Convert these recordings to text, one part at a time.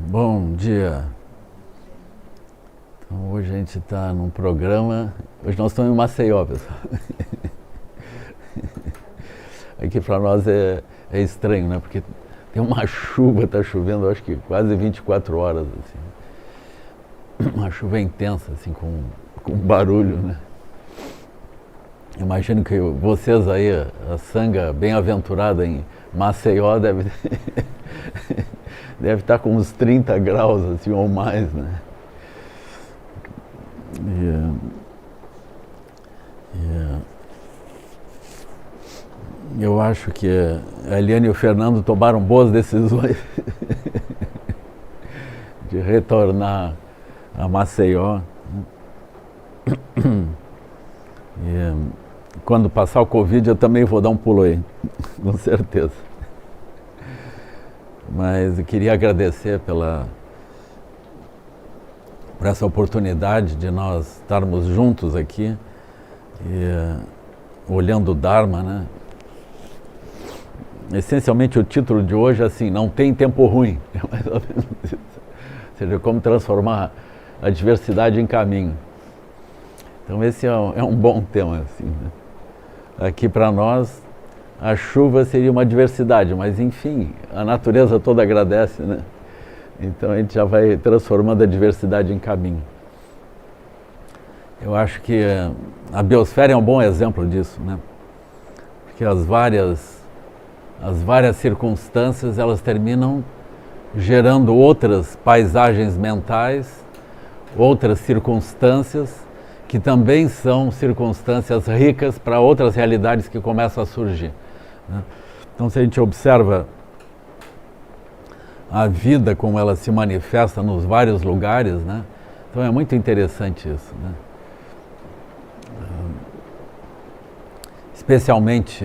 Bom dia. Então, hoje a gente está num programa. Hoje nós estamos em Maceió, pessoal. Aqui para nós é estranho, né? Porque tem uma chuva, está chovendo acho que quase 24 horas, assim. Uma chuva intensa, assim, com barulho, né? Imagino que vocês aí, a sanga bem-aventurada em Maceió, deve estar com uns 30 graus, assim, ou mais, né? Eu acho que a Eliane e o Fernando tomaram boas decisões de retornar a Maceió. E quando passar o Covid eu também vou dar um pulo aí, com certeza. Mas eu queria agradecer por essa oportunidade de nós estarmos juntos aqui, olhando o Dharma, né? Essencialmente o título de hoje é assim, não tem tempo ruim, é mais ou menos isso. Ou seja, como transformar a diversidade em caminho. Então esse é um bom tema, assim, né? Aqui para nós a chuva seria uma diversidade, mas enfim, a natureza toda agradece, né? Então a gente já vai transformando a diversidade em caminho. Eu acho que a biosfera é um bom exemplo disso, né? Porque as várias circunstâncias, elas terminam gerando outras paisagens mentais, outras circunstâncias que também são circunstâncias ricas para outras realidades que começam a surgir, né? Então, se a gente observa a vida como ela se manifesta nos vários lugares, né? Então é muito interessante isso, né? Especialmente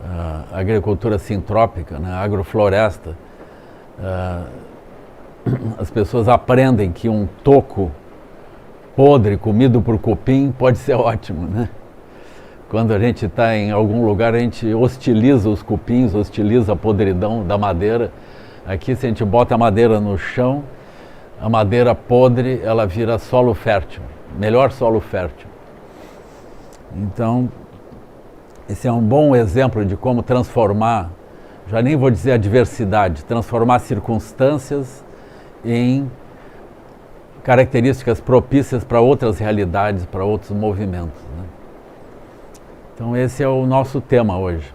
a agricultura sintrópica, né? A agrofloresta. As pessoas aprendem que um toco podre comido por cupim pode ser ótimo, né? Quando a gente está em algum lugar, a gente hostiliza os cupins, hostiliza a podridão da madeira. Aqui, se a gente bota a madeira no chão, a madeira podre, ela vira solo fértil, melhor solo fértil. Então, esse é um bom exemplo de como transformar, já nem vou dizer a diversidade, transformar circunstâncias em características propícias para outras realidades, para outros movimentos, né? Então esse é o nosso tema hoje.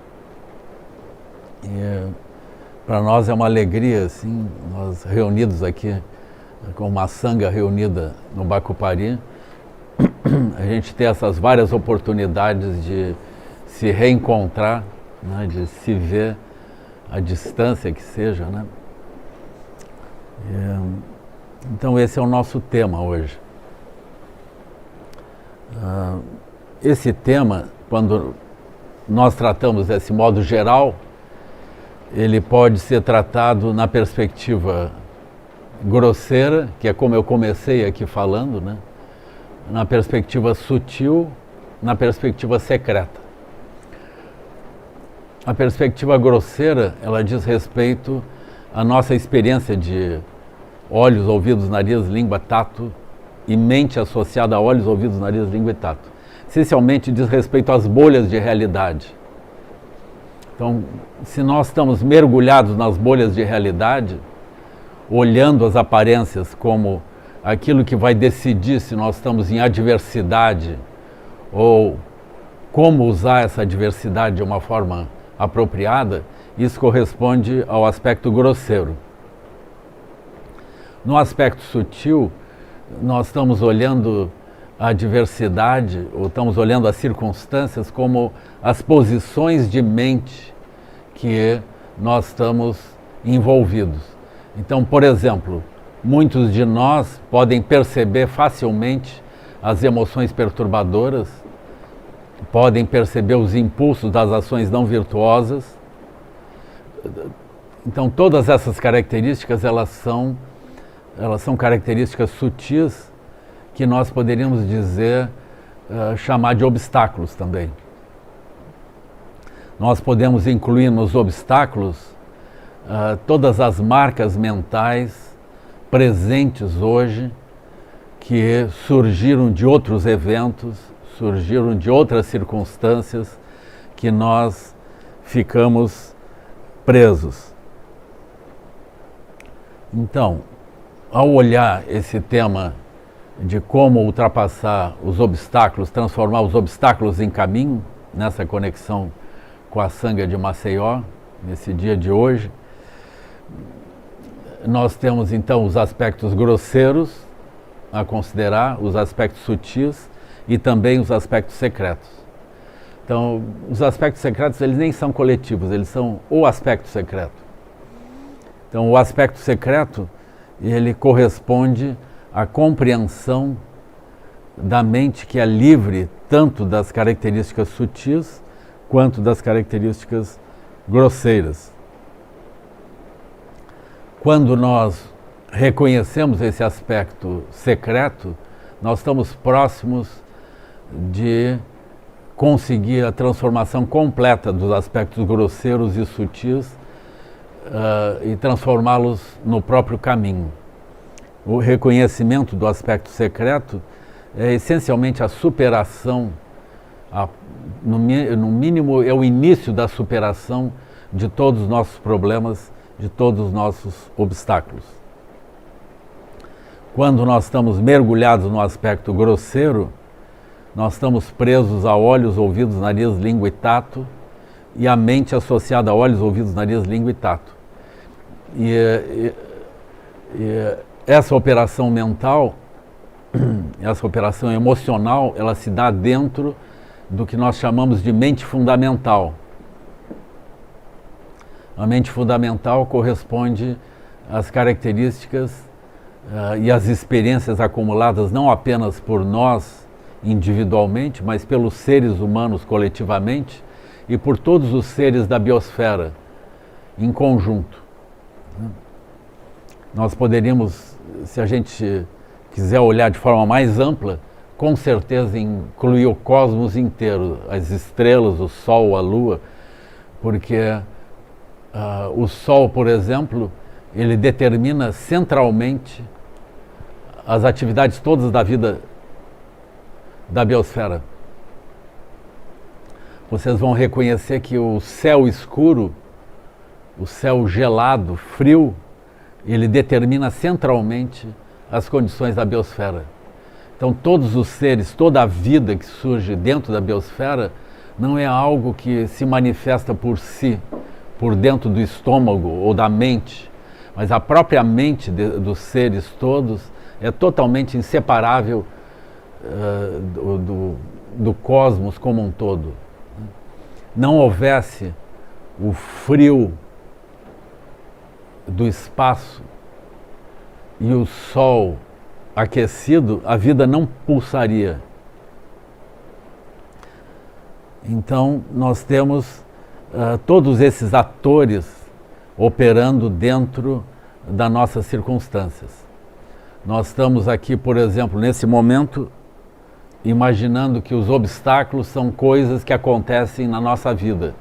E para nós é uma alegria, assim, nós reunidos aqui, com uma sanga reunida no Bacupari, a gente ter essas várias oportunidades de se reencontrar, né, de se ver à distância que seja, né? Então esse é o nosso tema hoje. Esse tema, quando nós tratamos desse modo geral, ele pode ser tratado na perspectiva grosseira, que é como eu comecei aqui falando, né? Na perspectiva sutil, na perspectiva secreta. A perspectiva grosseira, ela diz respeito à nossa experiência de olhos, ouvidos, nariz, língua, tato e mente associada a olhos, ouvidos, nariz, língua e tato. Essencialmente diz respeito às bolhas de realidade. Então, se nós estamos mergulhados nas bolhas de realidade, olhando as aparências como aquilo que vai decidir se nós estamos em adversidade ou como usar essa diversidade de uma forma apropriada, isso corresponde ao aspecto grosseiro. No aspecto sutil, nós estamos olhando a diversidade, ou estamos olhando as circunstâncias como as posições de mente que nós estamos envolvidos. Então, por exemplo, muitos de nós podem perceber facilmente as emoções perturbadoras, podem perceber os impulsos das ações não virtuosas. Então, todas essas características, elas são características sutis que nós poderíamos dizer, chamar de obstáculos também. Nós podemos incluir nos obstáculos todas as marcas mentais presentes hoje, que surgiram de outros eventos, surgiram de outras circunstâncias que nós ficamos presos. Então, ao olhar esse tema de como ultrapassar os obstáculos, transformar os obstáculos em caminho, nessa conexão com a Sangha de Maceió, nesse dia de hoje, nós temos então os aspectos grosseiros a considerar, os aspectos sutis e também os aspectos secretos. Então, os aspectos secretos, eles nem são coletivos, eles são o aspecto secreto. Então, o aspecto secreto, ele corresponde à compreensão da mente que é livre tanto das características sutis quanto das características grosseiras. Quando nós reconhecemos esse aspecto secreto, nós estamos próximos de conseguir a transformação completa dos aspectos grosseiros e sutis e transformá-los no próprio caminho. O reconhecimento do aspecto secreto é essencialmente a superação, no mínimo é o início da superação de todos os nossos problemas, de todos os nossos obstáculos. Quando nós estamos mergulhados no aspecto grosseiro, nós estamos presos a olhos, ouvidos, nariz, língua e tato, e a mente associada a olhos, ouvidos, nariz, língua e tato. E essa operação mental, essa operação emocional, ela se dá dentro do que nós chamamos de mente fundamental. A mente fundamental corresponde às características e às experiências acumuladas não apenas por nós individualmente, mas pelos seres humanos coletivamente e por todos os seres da biosfera em conjunto. Nós poderíamos, se a gente quiser olhar de forma mais ampla, com certeza incluir o cosmos inteiro, as estrelas, o Sol, a Lua, porque o Sol, por exemplo, ele determina centralmente as atividades todas da vida da biosfera. Vocês vão reconhecer que o céu escuro, o céu gelado, frio, ele determina centralmente as condições da biosfera. Então todos os seres, toda a vida que surge dentro da biosfera não é algo que se manifesta por si, por dentro do estômago ou da mente, mas a própria mente dos seres todos é totalmente inseparável do cosmos como um todo. Não houvesse o frio do espaço e o sol aquecido, a vida não pulsaria. Então, nós temos todos esses atores operando dentro das nossas circunstâncias. Nós estamos aqui, por exemplo, nesse momento, imaginando que os obstáculos são coisas que acontecem na nossa vida.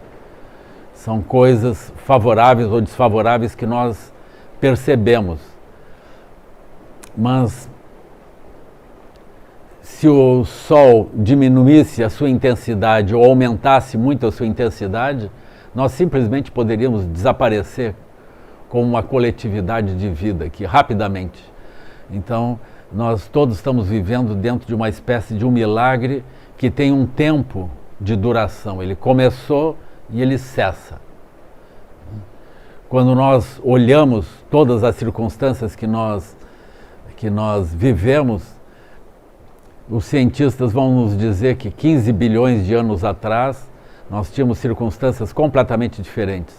São coisas favoráveis ou desfavoráveis que nós percebemos. Mas se o sol diminuísse a sua intensidade ou aumentasse muito a sua intensidade, nós simplesmente poderíamos desaparecer como uma coletividade de vida aqui, rapidamente. Então, nós todos estamos vivendo dentro de uma espécie de um milagre que tem um tempo de duração. Ele começou e ele cessa. Quando nós olhamos todas as circunstâncias que nós vivemos, os cientistas vão nos dizer que 15 bilhões de anos atrás nós tínhamos circunstâncias completamente diferentes.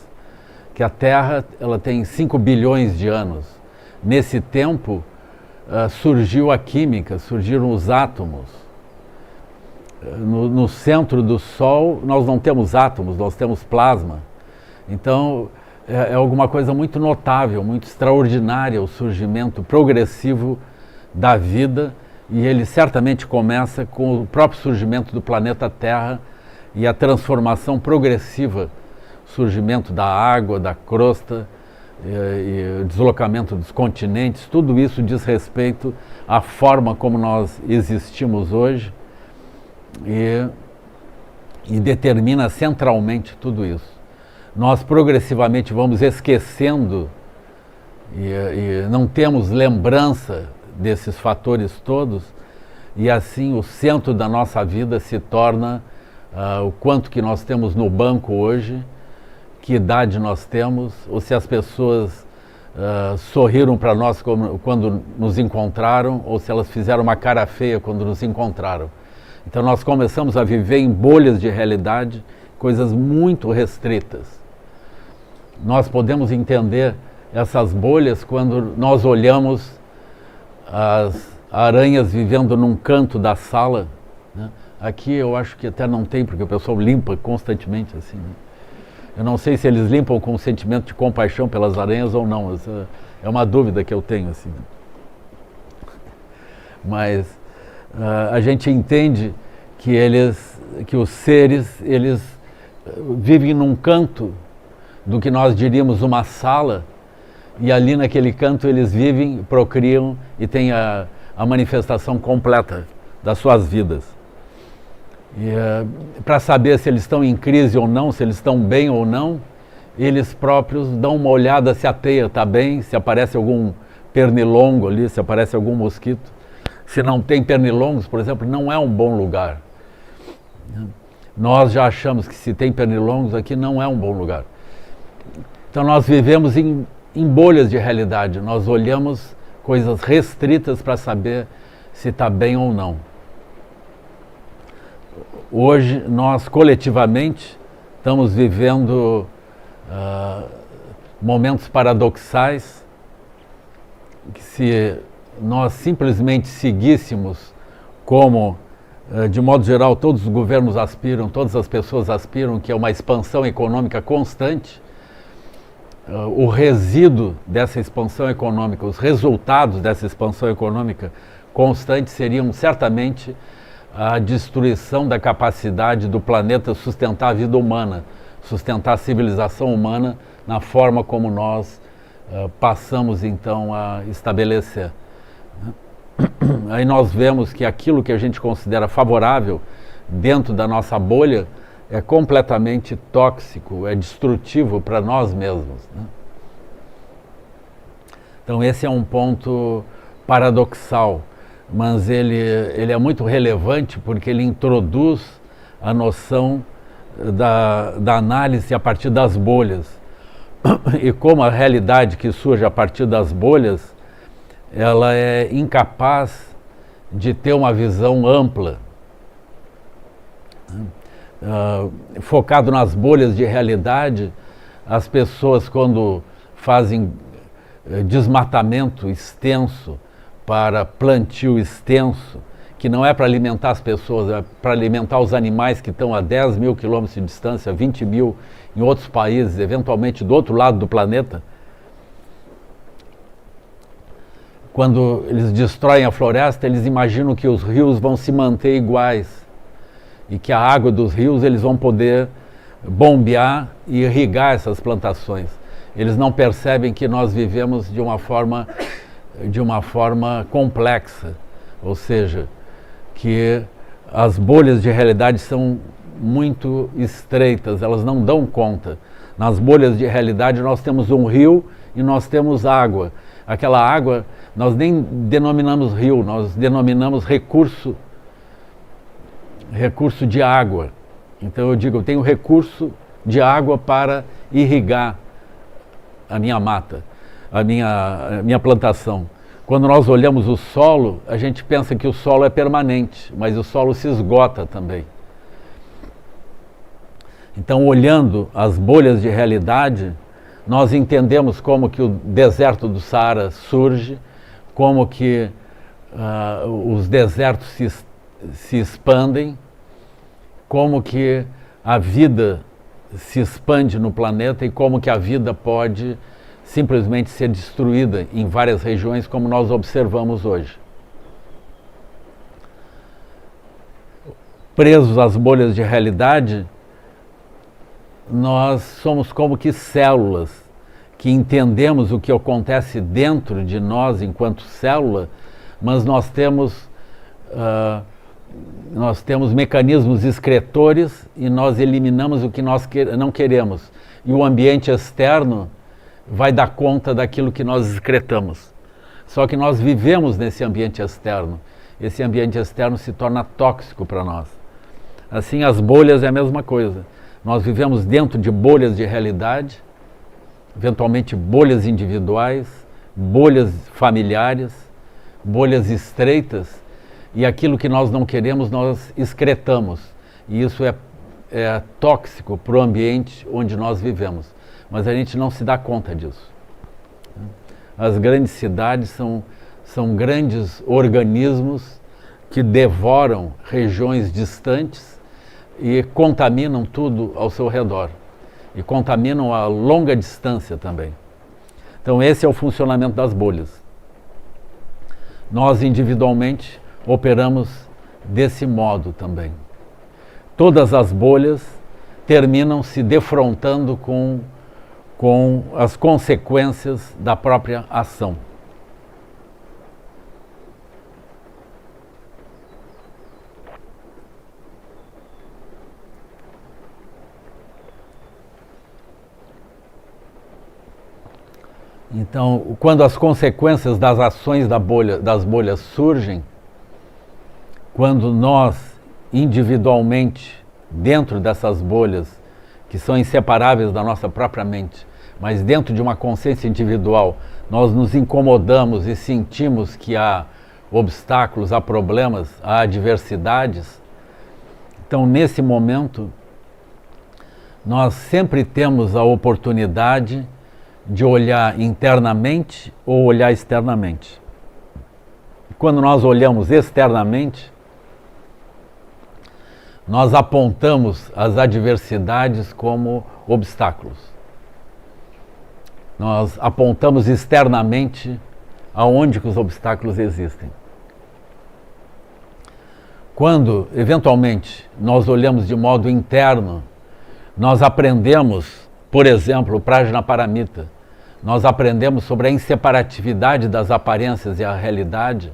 Que a Terra ela tem 5 bilhões de anos. Nesse tempo surgiu a química, surgiram os átomos. No centro do Sol nós não temos átomos, nós temos plasma. Então é alguma coisa muito notável, muito extraordinária o surgimento progressivo da vida, e ele certamente começa com o próprio surgimento do planeta Terra e a transformação progressiva, surgimento da água, da crosta, e deslocamento dos continentes, tudo isso diz respeito à forma como nós existimos hoje e determina centralmente tudo isso. Nós progressivamente vamos esquecendo e não temos lembrança desses fatores todos, e assim o centro da nossa vida se torna o quanto que nós temos no banco hoje, que idade nós temos, ou se as pessoas sorriram para nós quando nos encontraram, ou se elas fizeram uma cara feia quando nos encontraram. Então nós começamos a viver em bolhas de realidade, coisas muito restritas. Nós podemos entender essas bolhas quando nós olhamos as aranhas vivendo num canto da sala, né? Aqui eu acho que até não tem, porque o pessoal limpa constantemente assim, né? Eu não sei se eles limpam com um sentimento de compaixão pelas aranhas ou não. Essa é uma dúvida que eu tenho assim. Mas a gente entende que os seres, eles vivem num canto do que nós diríamos uma sala, e ali naquele canto eles vivem, procriam e têm a manifestação completa das suas vidas. E para saber se eles estão em crise ou não, se eles estão bem ou não, eles próprios dão uma olhada se a teia está bem, se aparece algum pernilongo ali, se aparece algum mosquito. Se não tem pernilongos, por exemplo, não é um bom lugar. Nós já achamos que se tem pernilongos aqui não é um bom lugar. Então nós vivemos em bolhas de realidade, nós olhamos coisas restritas para saber se está bem ou não. Hoje nós coletivamente estamos vivendo momentos paradoxais que, se nós simplesmente seguíssemos como, de modo geral, todos os governos aspiram, todas as pessoas aspiram, que é uma expansão econômica constante, o resíduo dessa expansão econômica, os resultados dessa expansão econômica constante seriam certamente a destruição da capacidade do planeta sustentar a vida humana, sustentar a civilização humana na forma como nós passamos então a estabelecer. Aí nós vemos que aquilo que a gente considera favorável dentro da nossa bolha é completamente tóxico, é destrutivo para nós mesmos, né? Então esse é um ponto paradoxal, mas ele é muito relevante porque ele introduz a noção da análise a partir das bolhas. E como a realidade que surge a partir das bolhas, ela é incapaz de ter uma visão ampla. Focado nas bolhas de realidade, as pessoas, quando fazem desmatamento extenso para plantio extenso, que não é para alimentar as pessoas, é para alimentar os animais que estão a 10 mil quilômetros de distância, 20 mil em outros países, eventualmente do outro lado do planeta. Quando eles destroem a floresta, eles imaginam que os rios vão se manter iguais e que a água dos rios eles vão poder bombear e irrigar essas plantações. Eles não percebem que nós vivemos de uma forma complexa, ou seja, que as bolhas de realidade são muito estreitas, elas não dão conta. Nas bolhas de realidade nós temos um rio e nós temos água. Aquela água nós nem denominamos rio, nós denominamos recurso de água. Então eu digo, eu tenho recurso de água para irrigar a minha mata, a minha plantação. Quando nós olhamos o solo, a gente pensa que o solo é permanente, mas o solo se esgota também. Então, olhando as bolhas de realidade, nós entendemos como que o deserto do Saara surge, como que os desertos se expandem, como que a vida se expande no planeta e como que a vida pode simplesmente ser destruída em várias regiões, como nós observamos hoje. Presos às bolhas de realidade, nós somos como que células que entendemos o que acontece dentro de nós enquanto célula, mas nós temos mecanismos excretores e nós eliminamos o que nós não queremos. E o ambiente externo vai dar conta daquilo que nós excretamos. Só que nós vivemos nesse ambiente externo. Esse ambiente externo se torna tóxico para nós. Assim, as bolhas é a mesma coisa. Nós vivemos dentro de bolhas de realidade, eventualmente bolhas individuais, bolhas familiares, bolhas estreitas, e aquilo que nós não queremos nós excretamos. E isso é tóxico para o ambiente onde nós vivemos. Mas a gente não se dá conta disso. As grandes cidades são grandes organismos que devoram regiões distantes e contaminam tudo ao seu redor. E contaminam a longa distância também. Então esse é o funcionamento das bolhas. Nós individualmente operamos desse modo também. Todas as bolhas terminam se defrontando com as consequências da própria ação. Então, quando as consequências das ações das bolhas surgem, quando nós, individualmente, dentro dessas bolhas, que são inseparáveis da nossa própria mente, mas dentro de uma consciência individual, nós nos incomodamos e sentimos que há obstáculos, há problemas, há adversidades. Então, nesse momento, nós sempre temos a oportunidade de olhar internamente ou olhar externamente. Quando nós olhamos externamente, nós apontamos as adversidades como obstáculos. Nós apontamos externamente aonde que os obstáculos existem. Quando, eventualmente, nós olhamos de modo interno, nós aprendemos, por exemplo, o Prajnaparamita, nós aprendemos sobre a inseparatividade das aparências e a realidade,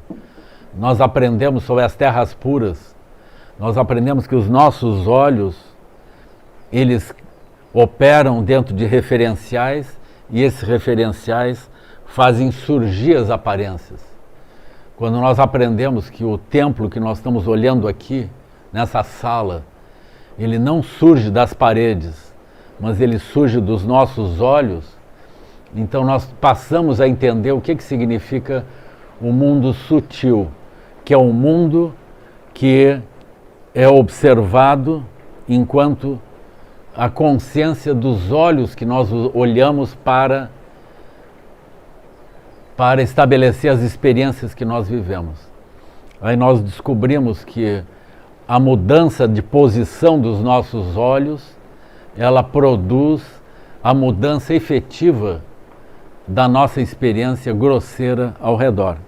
nós aprendemos sobre as terras puras, nós aprendemos que os nossos olhos, eles operam dentro de referenciais e esses referenciais fazem surgir as aparências. Quando nós aprendemos que o templo que nós estamos olhando aqui, nessa sala, ele não surge das paredes, mas ele surge dos nossos olhos, então nós passamos a entender o que significa o mundo sutil, que é um mundo que é observado enquanto a consciência dos olhos que nós olhamos para estabelecer as experiências que nós vivemos. Aí nós descobrimos que a mudança de posição dos nossos olhos, ela produz a mudança efetiva da nossa experiência grosseira ao redor.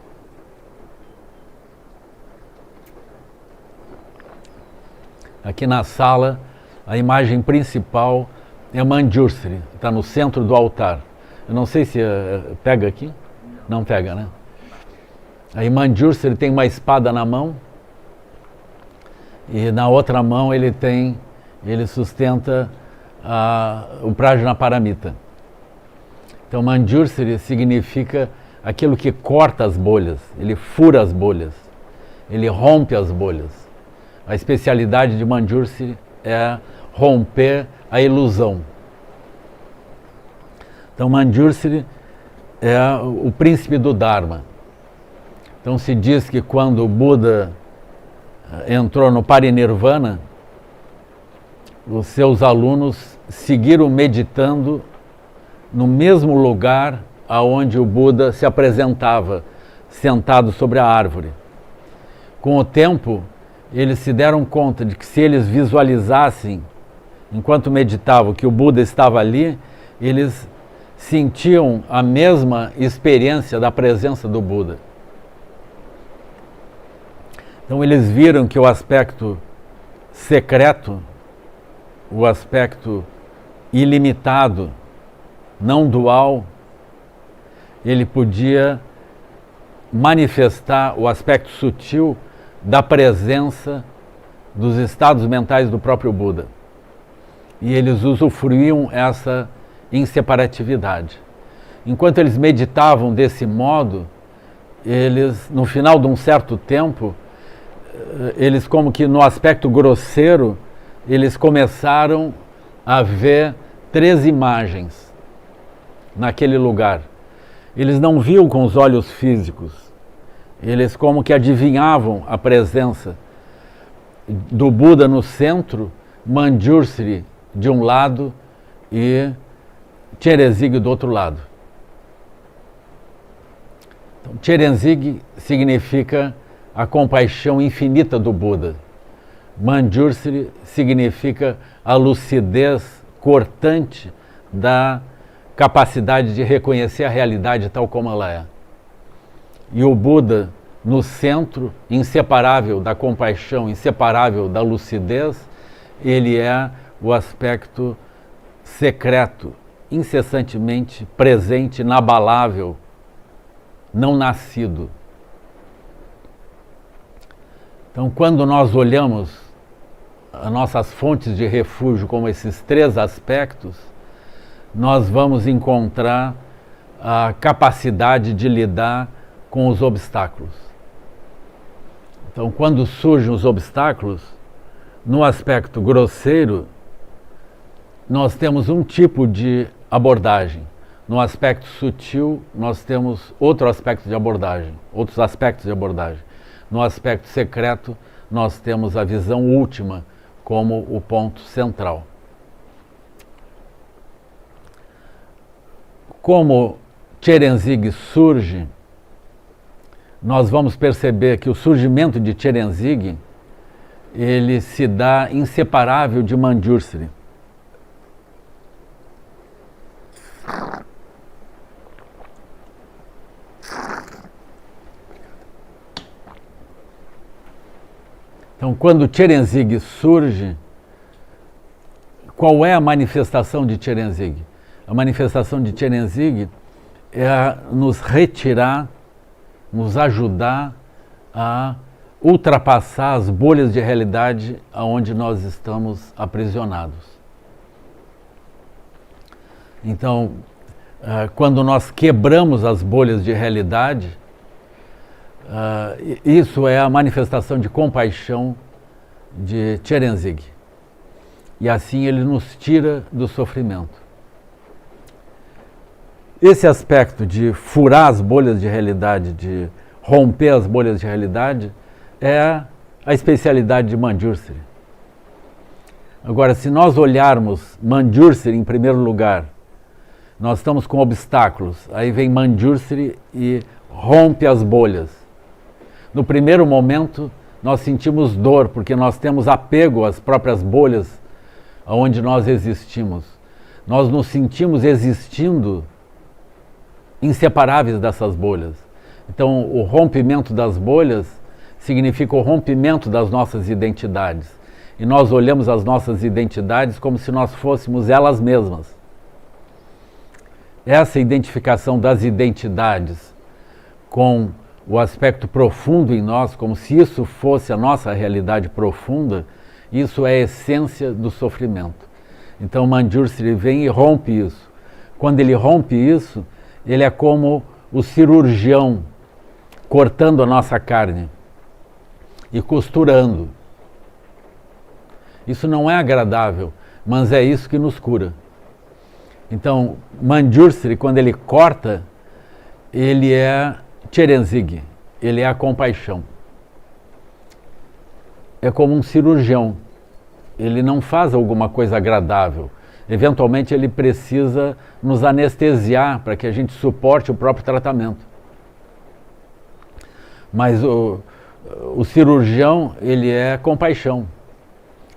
Aqui na sala, a imagem principal é Manjushri, está no centro do altar. Eu não sei se pega aqui. Não pega, né? Aí Manjushri tem uma espada na mão e na outra mão ele sustenta o Prajnaparamita. Então Manjushri significa aquilo que corta as bolhas, ele fura as bolhas, ele rompe as bolhas. A especialidade de Manjushri é romper a ilusão. Então Manjushri é o príncipe do Dharma. Então se diz que quando o Buda entrou no Parinirvana, os seus alunos seguiram meditando no mesmo lugar aonde o Buda se apresentava, sentado sobre a árvore. Com o tempo, eles se deram conta de que se eles visualizassem, enquanto meditavam, que o Buda estava ali, eles sentiam a mesma experiência da presença do Buda. Então eles viram que o aspecto secreto, o aspecto ilimitado não dual, ele podia manifestar o aspecto sutil da presença dos estados mentais do próprio Buda. E eles usufruíam essa inseparatividade. Enquanto eles meditavam desse modo, eles, no final de um certo tempo, eles como que no aspecto grosseiro, eles começaram a ver 3 imagens naquele lugar. Eles não viam com os olhos físicos, eles como que adivinhavam a presença do Buda no centro, Manjushri de um lado e Chenrezig do outro lado. Então, Chenrezig significa a compaixão infinita do Buda. Manjushri significa a lucidez cortante da capacidade de reconhecer a realidade tal como ela é. E o Buda no centro, inseparável da compaixão, inseparável da lucidez, ele é o aspecto secreto, incessantemente presente, inabalável, não nascido. Então, quando nós olhamos as nossas fontes de refúgio como esses 3 aspectos, nós vamos encontrar a capacidade de lidar com os obstáculos. Então, quando surgem os obstáculos, no aspecto grosseiro, nós temos um tipo de abordagem. No aspecto sutil, nós temos outro aspecto de abordagem, outros aspectos de abordagem. No aspecto secreto, nós temos a visão última como o ponto central. Como Chenrezig surge, nós vamos perceber que o surgimento de Chenrezig, ele se dá inseparável de Manjushri. Então, quando Chenrezig surge, qual é a manifestação de Chenrezig? A manifestação de Chenrezig é nos retirar, nos ajudar a ultrapassar as bolhas de realidade aonde nós estamos aprisionados. Então, quando nós quebramos as bolhas de realidade, isso é a manifestação de compaixão de Chenrezig. E assim ele nos tira do sofrimento. Esse aspecto de furar as bolhas de realidade, de romper as bolhas de realidade, é a especialidade de Manjushri. Agora, se nós olharmos Manjushri em primeiro lugar, nós estamos com obstáculos, aí vem Manjushri e rompe as bolhas. No primeiro momento, nós sentimos dor, porque nós temos apego às próprias bolhas onde nós existimos. Nós nos sentimos existindo inseparáveis dessas bolhas. Então, o rompimento das bolhas significa o rompimento das nossas identidades. E nós olhamos as nossas identidades como se nós fôssemos elas mesmas. Essa identificação das identidades com o aspecto profundo em nós, como se isso fosse a nossa realidade profunda, isso é a essência do sofrimento. Então Manjushri vem e rompe isso. Quando ele rompe isso, ele é como o cirurgião cortando a nossa carne e costurando. Isso não é agradável, mas é isso que nos cura. Então, Manjushri, quando ele corta, ele é Chenrezig, ele é a compaixão. É como um cirurgião, ele não faz alguma coisa agradável. Eventualmente ele precisa nos anestesiar para que a gente suporte o próprio tratamento. Mas o cirurgião, ele é compaixão.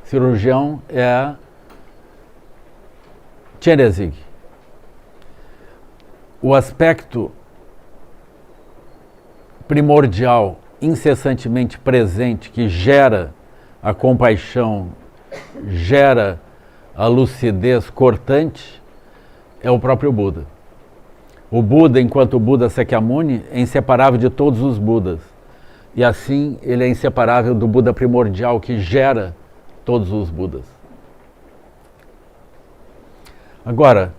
O cirurgião é Chenrezig. O aspecto primordial, incessantemente presente, que gera a compaixão, gera a lucidez cortante, é o próprio Buda. O Buda, enquanto Buda Sakyamuni, é inseparável de todos os Budas. E assim ele é inseparável do Buda primordial que gera todos os Budas. Agora,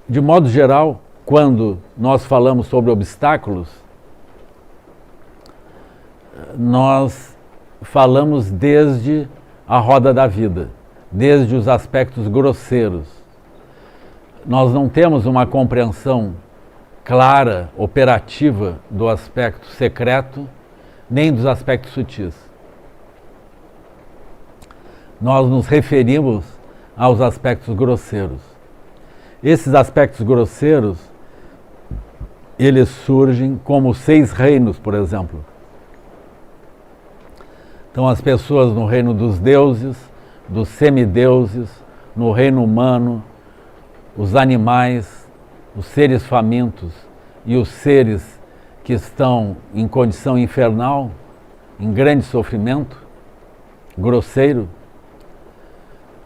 de modo geral, quando nós falamos sobre obstáculos, nós falamos desde a roda da vida, desde os aspectos grosseiros. Nós não temos uma compreensão clara, operativa do aspecto secreto, nem dos aspectos sutis. Nós nos referimos aos aspectos grosseiros. Esses aspectos grosseiros, eles surgem como 6 reinos, por exemplo. Então as pessoas no reino dos deuses, dos semideuses, no reino humano, os animais, os seres famintos e os seres que estão em condição infernal, em grande sofrimento, grosseiro,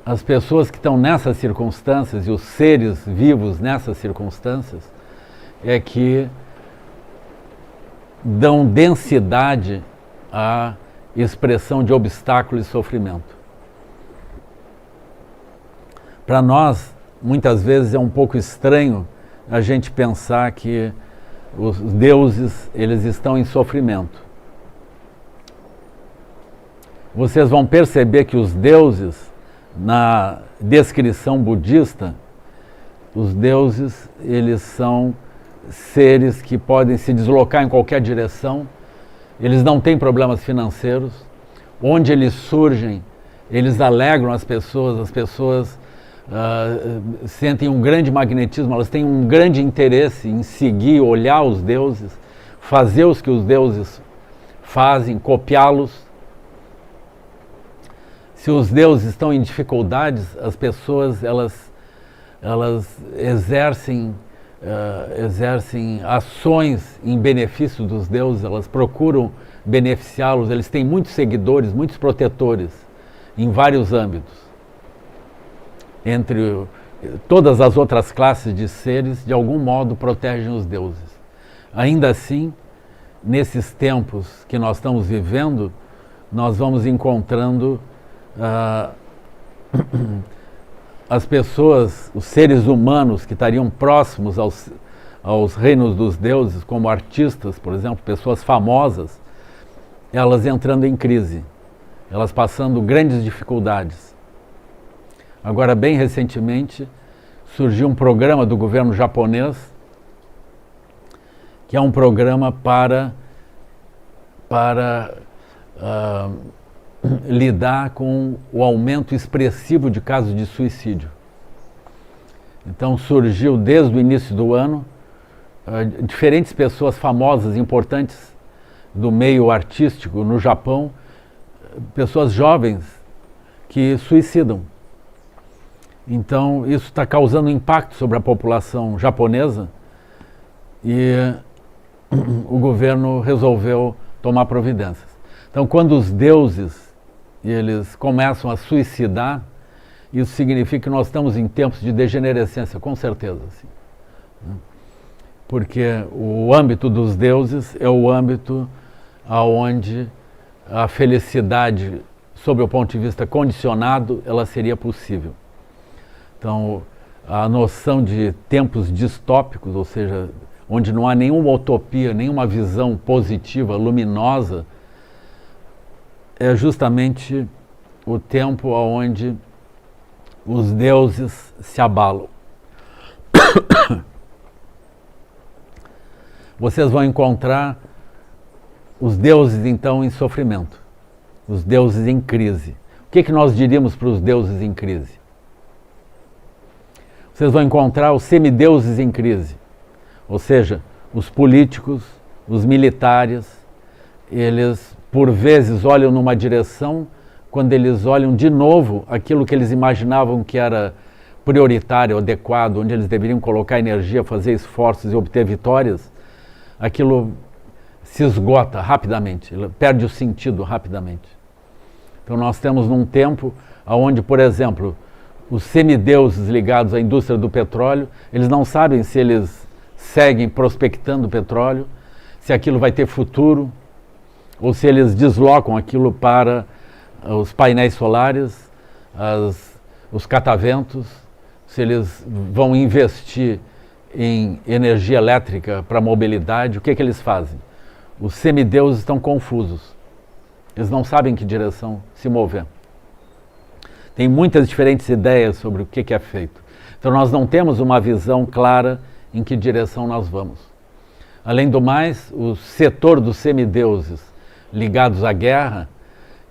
as pessoas que estão nessas circunstâncias e os seres vivos nessas circunstâncias é que dão densidade à expressão de obstáculo e sofrimento. Para nós, muitas vezes é um pouco estranho a gente pensar que os deuses, eles estão em sofrimento. Vocês vão perceber que os deuses, na descrição budista, os deuses, eles são seres que podem se deslocar em qualquer direção, eles não têm problemas financeiros, onde eles surgem, eles alegram as pessoas sentem um grande magnetismo, elas têm um grande interesse em seguir, olhar os deuses, fazer os que os deuses fazem, copiá-los. Se os deuses estão em dificuldades, as pessoas elas exercem ações em benefício dos deuses, elas procuram beneficiá-los, eles têm muitos seguidores, muitos protetores em vários âmbitos. Entre todas as outras classes de seres, de algum modo protegem os deuses. Ainda assim, nesses tempos que nós estamos vivendo, nós vamos encontrando as pessoas, os seres humanos que estariam próximos aos reinos dos deuses, como artistas, por exemplo, pessoas famosas, elas entrando em crise, elas passando grandes dificuldades. Agora, bem recentemente, surgiu um programa do governo japonês, que é um programa para lidar com o aumento expressivo de casos de suicídio. Então surgiu desde o início do ano diferentes pessoas famosas, importantes do meio artístico no Japão, pessoas jovens que suicidam. Então isso está causando impacto sobre a população japonesa e o governo resolveu tomar providências. Então quando os deuses eles começam a suicidar, isso significa que nós estamos em tempos de degenerescência, com certeza. Assim. Porque o âmbito dos deuses é o âmbito onde a felicidade, sob o ponto de vista condicionado, ela seria possível. Então, a noção de tempos distópicos, ou seja, onde não há nenhuma utopia, nenhuma visão positiva, luminosa, é justamente o tempo onde os deuses se abalam. Vocês vão encontrar os deuses, então, em sofrimento, os deuses em crise. O que nós diríamos para os deuses em crise? Vocês vão encontrar os semideuses em crise, ou seja, os políticos, os militares, eles por vezes olham numa direção, quando eles olham de novo aquilo que eles imaginavam que era prioritário, adequado, onde eles deveriam colocar energia, fazer esforços e obter vitórias, aquilo se esgota rapidamente, perde o sentido rapidamente. Então nós temos num tempo onde, por exemplo, os semideuses ligados à indústria do petróleo, eles não sabem se eles seguem prospectando petróleo, se aquilo vai ter futuro, ou se eles deslocam aquilo para os painéis solares, os cataventos, se eles vão investir em energia elétrica para mobilidade, o que eles fazem? Os semideuses estão confusos, eles não sabem em que direção se mover. Tem muitas diferentes ideias sobre o que é feito. Então nós não temos uma visão clara em que direção nós vamos. Além do mais, o setor dos semideuses ligados à guerra,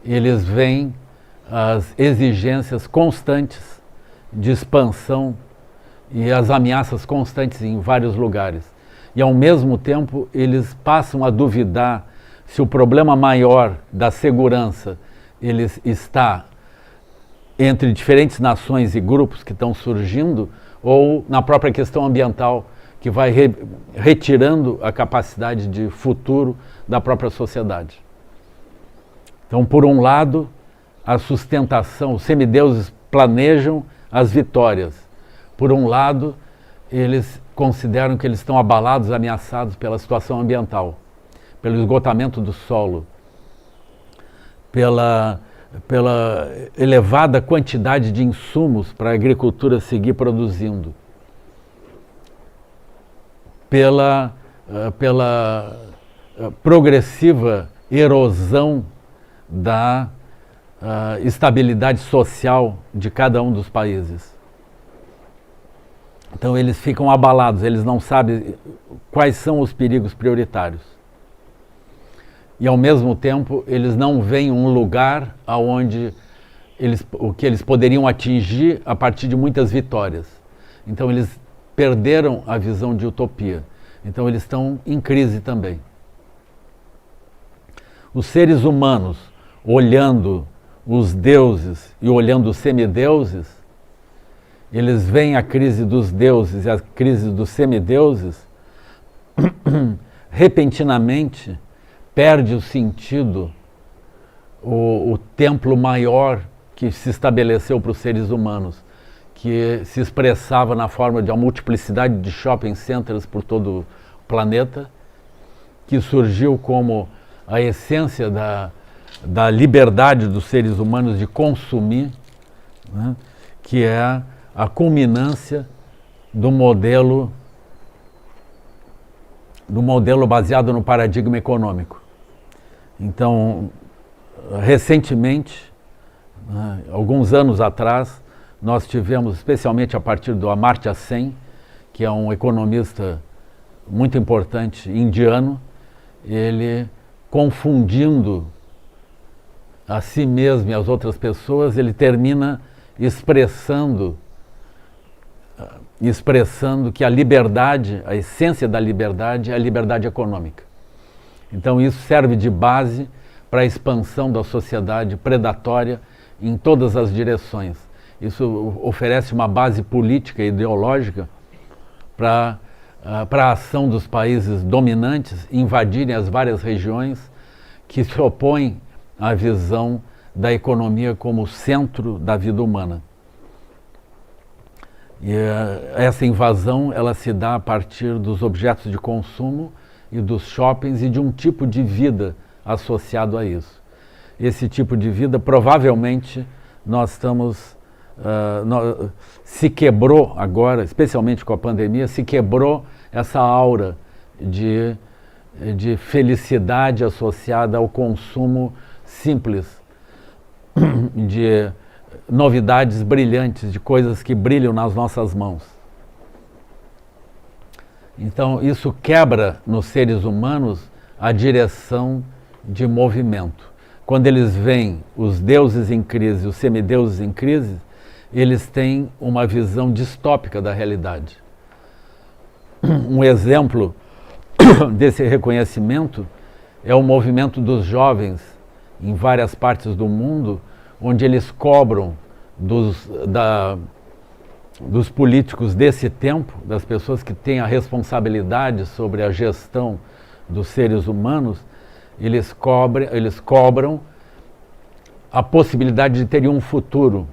eles veem as exigências constantes de expansão e as ameaças constantes em vários lugares. E ao mesmo tempo eles passam a duvidar se o problema maior da segurança está entre diferentes nações e grupos que estão surgindo, ou na própria questão ambiental, que vai retirando a capacidade de futuro da própria sociedade. Então, por um lado, a sustentação, os semideuses planejam as vitórias. Por um lado, eles consideram que eles estão abalados, ameaçados pela situação ambiental, pelo esgotamento do solo, pela elevada quantidade de insumos para a agricultura seguir produzindo, pela progressiva erosão da estabilidade social de cada um dos países. Então eles ficam abalados, eles não sabem quais são os perigos prioritários. E ao mesmo tempo eles não veem um lugar onde o que eles poderiam atingir a partir de muitas vitórias. Então eles perderam a visão de utopia. Então eles estão em crise também. Os seres humanos, olhando os deuses e olhando os semideuses, eles veem a crise dos deuses e a crise dos semideuses, repentinamente perde o sentido, o templo maior que se estabeleceu para os seres humanos, que se expressava na forma de uma multiplicidade de shopping centers por todo o planeta, que surgiu como a essência da liberdade dos seres humanos de consumir, né, que é a culminância do modelo baseado no paradigma econômico. Então, recentemente, né, alguns anos atrás, nós tivemos, especialmente a partir do Amartya Sen, que é um economista muito importante indiano, ele confundindo a si mesmo e as outras pessoas, ele termina expressando que a liberdade, a essência da liberdade é a liberdade econômica. Então isso serve de base para a expansão da sociedade predatória em todas as direções. Isso oferece uma base política e ideológica para a ação dos países dominantes invadirem as várias regiões que se opõem à visão da economia como centro da vida humana. E essa invasão ela se dá a partir dos objetos de consumo e dos shoppings e de um tipo de vida associado a isso. Esse tipo de vida, provavelmente, se quebrou agora, especialmente com a pandemia, se quebrou essa aura de felicidade associada ao consumo simples, de novidades brilhantes, de coisas que brilham nas nossas mãos. Então, isso quebra nos seres humanos a direção de movimento. Quando eles veem os deuses em crise, os semideuses em crise, eles têm uma visão distópica da realidade. Um exemplo desse reconhecimento é o movimento dos jovens em várias partes do mundo, onde eles cobram dos políticos desse tempo, das pessoas que têm a responsabilidade sobre a gestão dos seres humanos, eles cobram a possibilidade de terem um futuro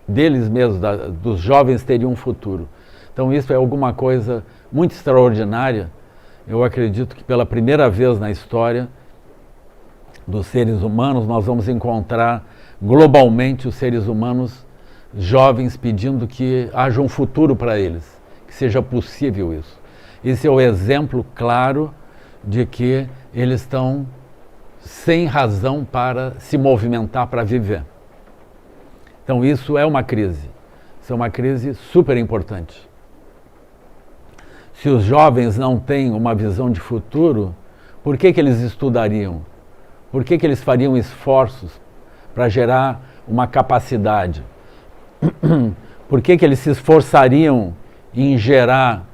deles mesmos, dos jovens, teriam um futuro. Então isso é alguma coisa muito extraordinária. Eu acredito que pela primeira vez na história dos seres humanos, nós vamos encontrar globalmente os seres humanos jovens pedindo que haja um futuro para eles, que seja possível isso. Esse é o exemplo claro de que eles estão sem razão para se movimentar, para viver. Então isso é uma crise. Isso é uma crise super importante. Se os jovens não têm uma visão de futuro, por que eles estudariam? Por que eles fariam esforços para gerar uma capacidade? Por que eles se esforçariam em gerar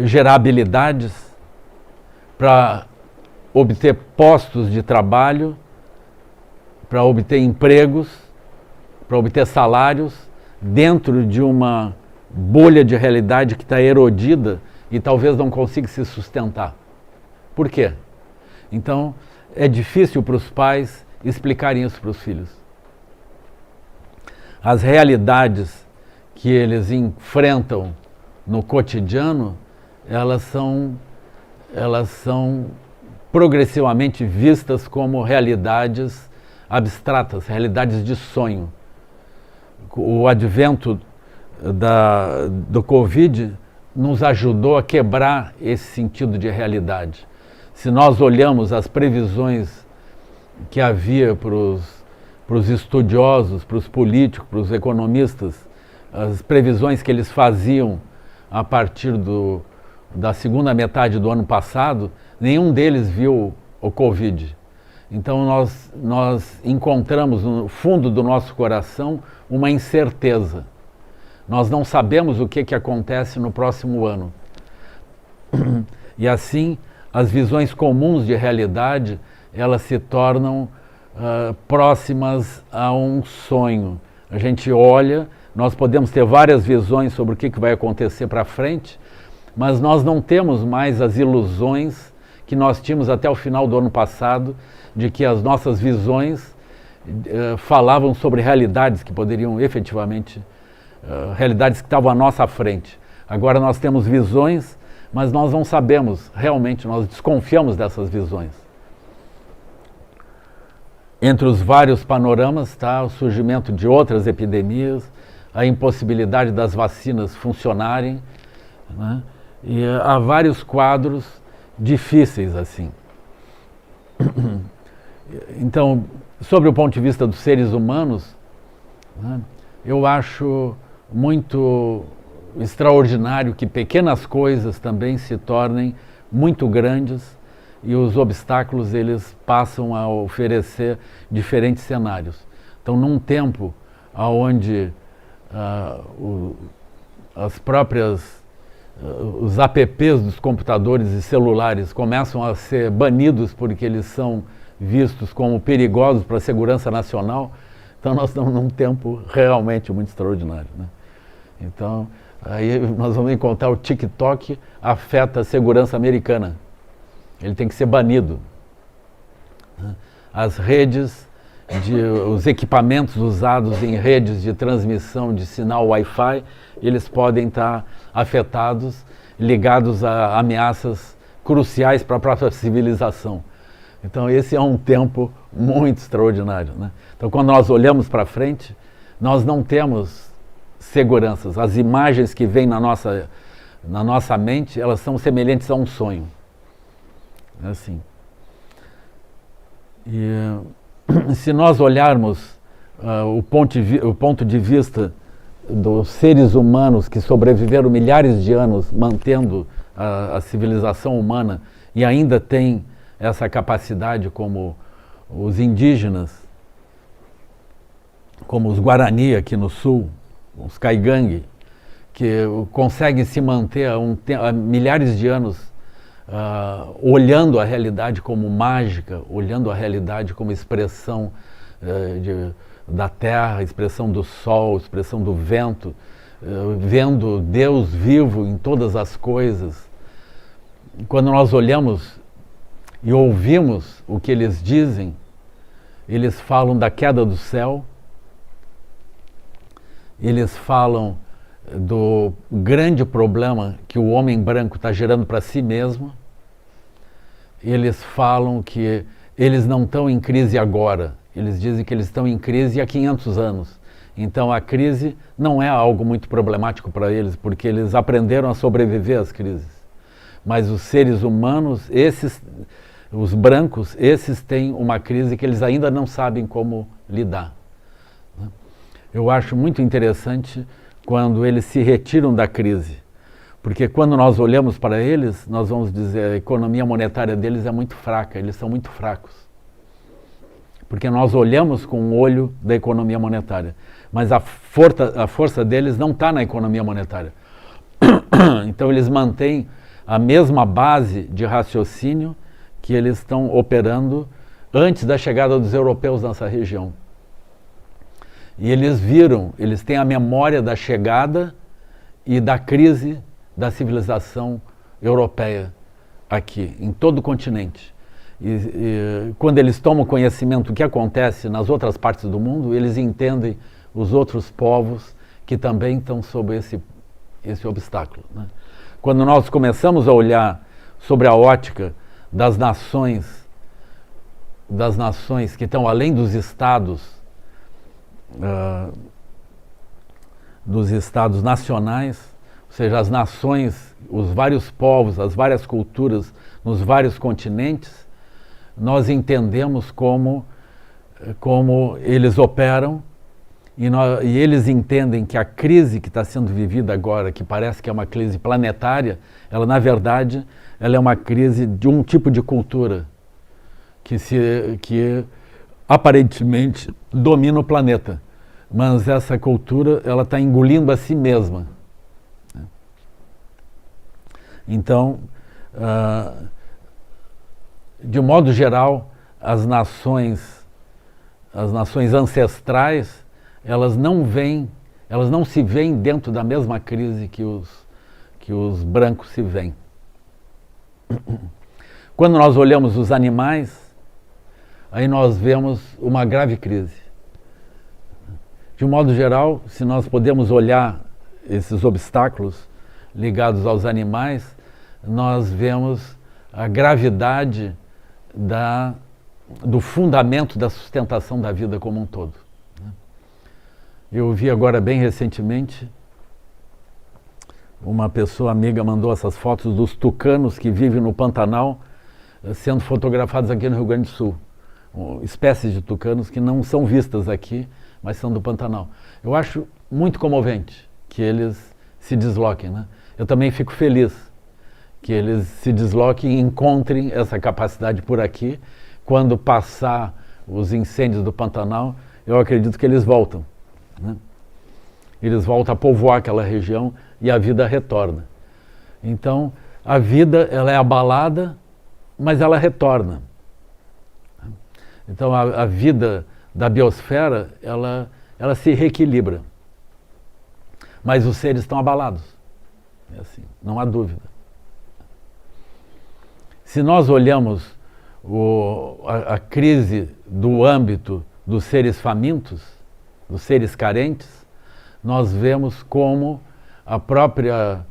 gerar habilidades para obter postos de trabalho, para obter empregos, para obter salários dentro de uma bolha de realidade que está erodida e talvez não consiga se sustentar? Por quê? Então, é difícil para os pais explicarem isso para os filhos. As realidades que eles enfrentam no cotidiano, elas são progressivamente vistas como realidades abstratas, realidades de sonho. O advento do Covid nos ajudou a quebrar esse sentido de realidade. Se nós olhamos as previsões que havia para os estudiosos, para os políticos, para os economistas, as previsões que eles faziam a partir da segunda metade do ano passado, nenhum deles viu o Covid. Então nós encontramos no fundo do nosso coração uma incerteza. Nós não sabemos o que acontece no próximo ano. E assim, as visões comuns de realidade, elas se tornam próximas a um sonho. A gente olha, nós podemos ter várias visões sobre o que vai acontecer para frente, mas nós não temos mais as ilusões que nós tínhamos até o final do ano passado, de que as nossas visões falavam sobre realidades que poderiam efetivamente, realidades que estavam à nossa frente. Agora nós temos visões, mas nós não sabemos realmente, nós desconfiamos dessas visões. Entre os vários panoramas está o surgimento de outras epidemias, a impossibilidade das vacinas funcionarem, né? E há vários quadros difíceis assim. Então, sobre o ponto de vista dos seres humanos, né, eu acho muito extraordinário que pequenas coisas também se tornem muito grandes e os obstáculos eles passam a oferecer diferentes cenários. Então, num tempo onde os apps dos computadores e celulares começam a ser banidos porque eles são vistos como perigosos para a segurança nacional, então nós estamos num tempo realmente muito extraordinário, né? Então, aí nós vamos encontrar o TikTok afeta a segurança americana. Ele tem que ser banido. As redes, os equipamentos usados em redes de transmissão de sinal Wi-Fi, eles podem estar afetados, ligados a ameaças cruciais para a própria civilização. Então esse é um tempo muito extraordinário, né? Então quando nós olhamos para frente, nós não temos seguranças. As imagens que vêm na nossa mente, elas são semelhantes a um sonho. É assim. E se nós olharmos o ponto de vista dos seres humanos que sobreviveram milhares de anos mantendo a civilização humana e ainda têm essa capacidade, como os indígenas, como os Guarani aqui no sul, os Caigangue, que conseguem se manter há milhares de anos olhando a realidade como mágica, olhando a realidade como expressão da terra, expressão do sol, expressão do vento, vendo Deus vivo em todas as coisas. Quando nós olhamos e ouvimos o que eles dizem, eles falam da queda do céu, eles falam do grande problema que o homem branco está gerando para si mesmo. Eles falam que eles não estão em crise agora, eles dizem que eles estão em crise há 500 anos. Então a crise não é algo muito problemático para eles, porque eles aprenderam a sobreviver às crises. Mas os seres humanos, os brancos, esses têm uma crise que eles ainda não sabem como lidar. Eu acho muito interessante quando eles se retiram da crise, porque quando nós olhamos para eles, nós vamos dizer a economia monetária deles é muito fraca, eles são muito fracos. Porque nós olhamos com o olho da economia monetária, mas a força deles não está na economia monetária. Então eles mantêm a mesma base de raciocínio que eles estão operando antes da chegada dos europeus nessa região. E eles têm a memória da chegada e da crise da civilização europeia aqui, em todo o continente. E quando eles tomam conhecimento do que acontece nas outras partes do mundo, eles entendem os outros povos que também estão sob esse obstáculo, né? Quando nós começamos a olhar sobre a ótica das nações que estão além dos estados nacionais, ou seja, as nações, os vários povos, as várias culturas nos vários continentes, nós entendemos como eles operam e eles entendem que a crise que está sendo vivida agora, que parece que é uma crise planetária, ela na verdade ela é uma crise de um tipo de cultura que aparentemente domina o planeta, mas essa cultura ela está engolindo a si mesma. Então, de modo geral, as nações ancestrais, elas não se veem dentro da mesma crise que os brancos se veem. Quando nós olhamos os animais, aí nós vemos uma grave crise. De um modo geral, se nós podemos olhar esses obstáculos ligados aos animais, nós vemos a gravidade do fundamento da sustentação da vida como um todo. Eu vi agora bem recentemente, uma pessoa amiga mandou essas fotos dos tucanos que vivem no Pantanal sendo fotografados aqui no Rio Grande do Sul. Espécies de tucanos que não são vistas aqui, mas são do Pantanal. Eu acho muito comovente que eles se desloquem, né? Eu também fico feliz que eles se desloquem e encontrem essa capacidade por aqui. Quando passar os incêndios do Pantanal, eu acredito que eles voltam, né? Eles voltam a povoar aquela região e a vida retorna. Então, a vida ela é abalada, mas ela retorna. Então, a vida da biosfera, ela se reequilibra. Mas os seres estão abalados. É assim, não há dúvida. Se nós olhamos a crise do âmbito dos seres famintos, dos seres carentes, nós vemos como a própria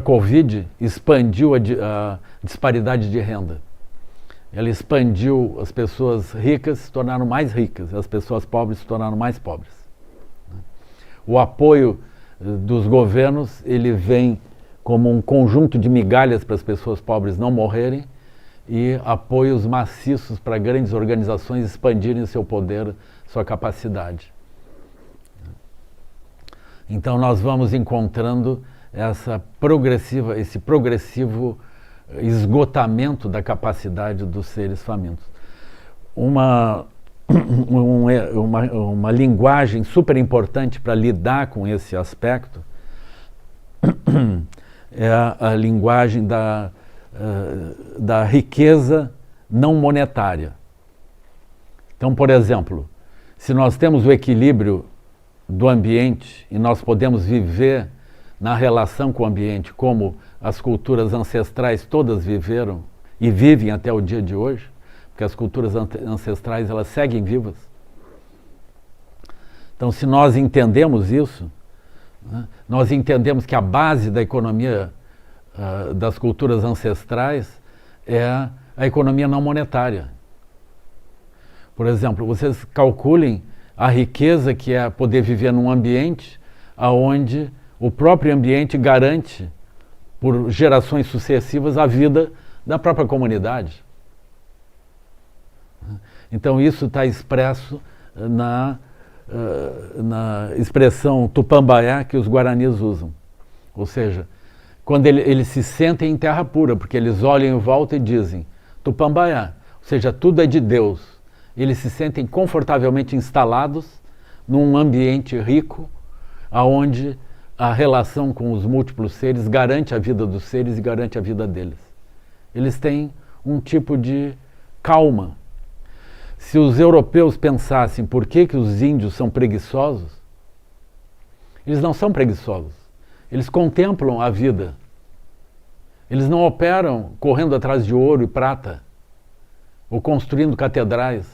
Covid expandiu a disparidade de renda. Ela expandiu, as pessoas ricas se tornaram mais ricas, as pessoas pobres se tornaram mais pobres. O apoio dos governos, ele vem como um conjunto de migalhas para as pessoas pobres não morrerem e apoios maciços para grandes organizações expandirem seu poder, sua capacidade. Então nós vamos encontrando esse progressivo esgotamento da capacidade dos seres famintos. Uma linguagem super importante para lidar com esse aspecto é a linguagem da riqueza não monetária. Então, por exemplo, se nós temos o equilíbrio do ambiente e nós podemos viver na relação com o ambiente como as culturas ancestrais todas viveram e vivem até o dia de hoje, porque as culturas ancestrais elas seguem vivas. Então, se nós entendemos isso, né, nós entendemos que a base da economia das culturas ancestrais é a economia não monetária. Por exemplo, vocês calculem a riqueza que é poder viver num ambiente onde o próprio ambiente garante, por gerações sucessivas, a vida da própria comunidade. Então isso está expresso na expressão tupambaiá que os guaranis usam. Ou seja, quando eles se sentem em terra pura, porque eles olham em volta e dizem tupambaiá, ou seja, tudo é de Deus. Eles se sentem confortavelmente instalados num ambiente rico, onde a relação com os múltiplos seres garante a vida dos seres e garante a vida deles. Eles têm um tipo de calma. Se os europeus pensassem por que os índios são preguiçosos, eles não são preguiçosos. Eles contemplam a vida. Eles não operam correndo atrás de ouro e prata, ou construindo catedrais.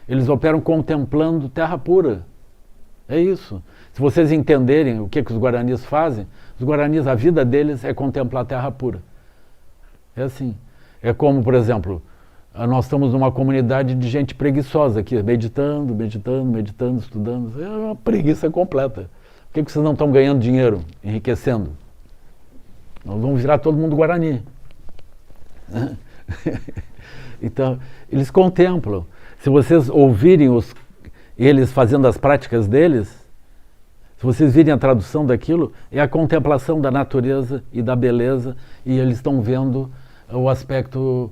Eles operam contemplando terra pura. É isso. Se vocês entenderem o que os guaranis fazem, os guaranis, a vida deles é contemplar a terra pura. É assim. É como, por exemplo, nós estamos numa comunidade de gente preguiçosa aqui, meditando, estudando. É uma preguiça completa. Por que vocês não estão ganhando dinheiro, enriquecendo? Nós vamos virar todo mundo guarani. Então, eles contemplam. Se vocês ouvirem eles fazendo as práticas deles, se vocês virem a tradução daquilo, é a contemplação da natureza e da beleza, e eles estão vendo o aspecto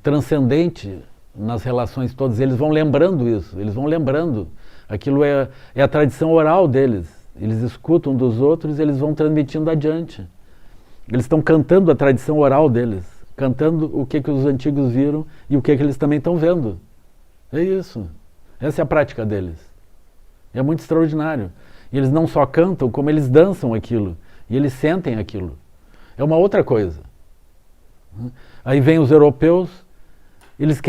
transcendente nas relações todas. Eles vão lembrando isso, eles vão lembrando. Aquilo é a tradição oral deles. Eles escutam dos outros e eles vão transmitindo adiante. Eles estão cantando a tradição oral deles, cantando o que os antigos viram e o que eles também estão vendo. É isso. Essa é a prática deles. É muito extraordinário. E eles não só cantam, como eles dançam aquilo. E eles sentem aquilo. É uma outra coisa. Aí vem os europeus, eles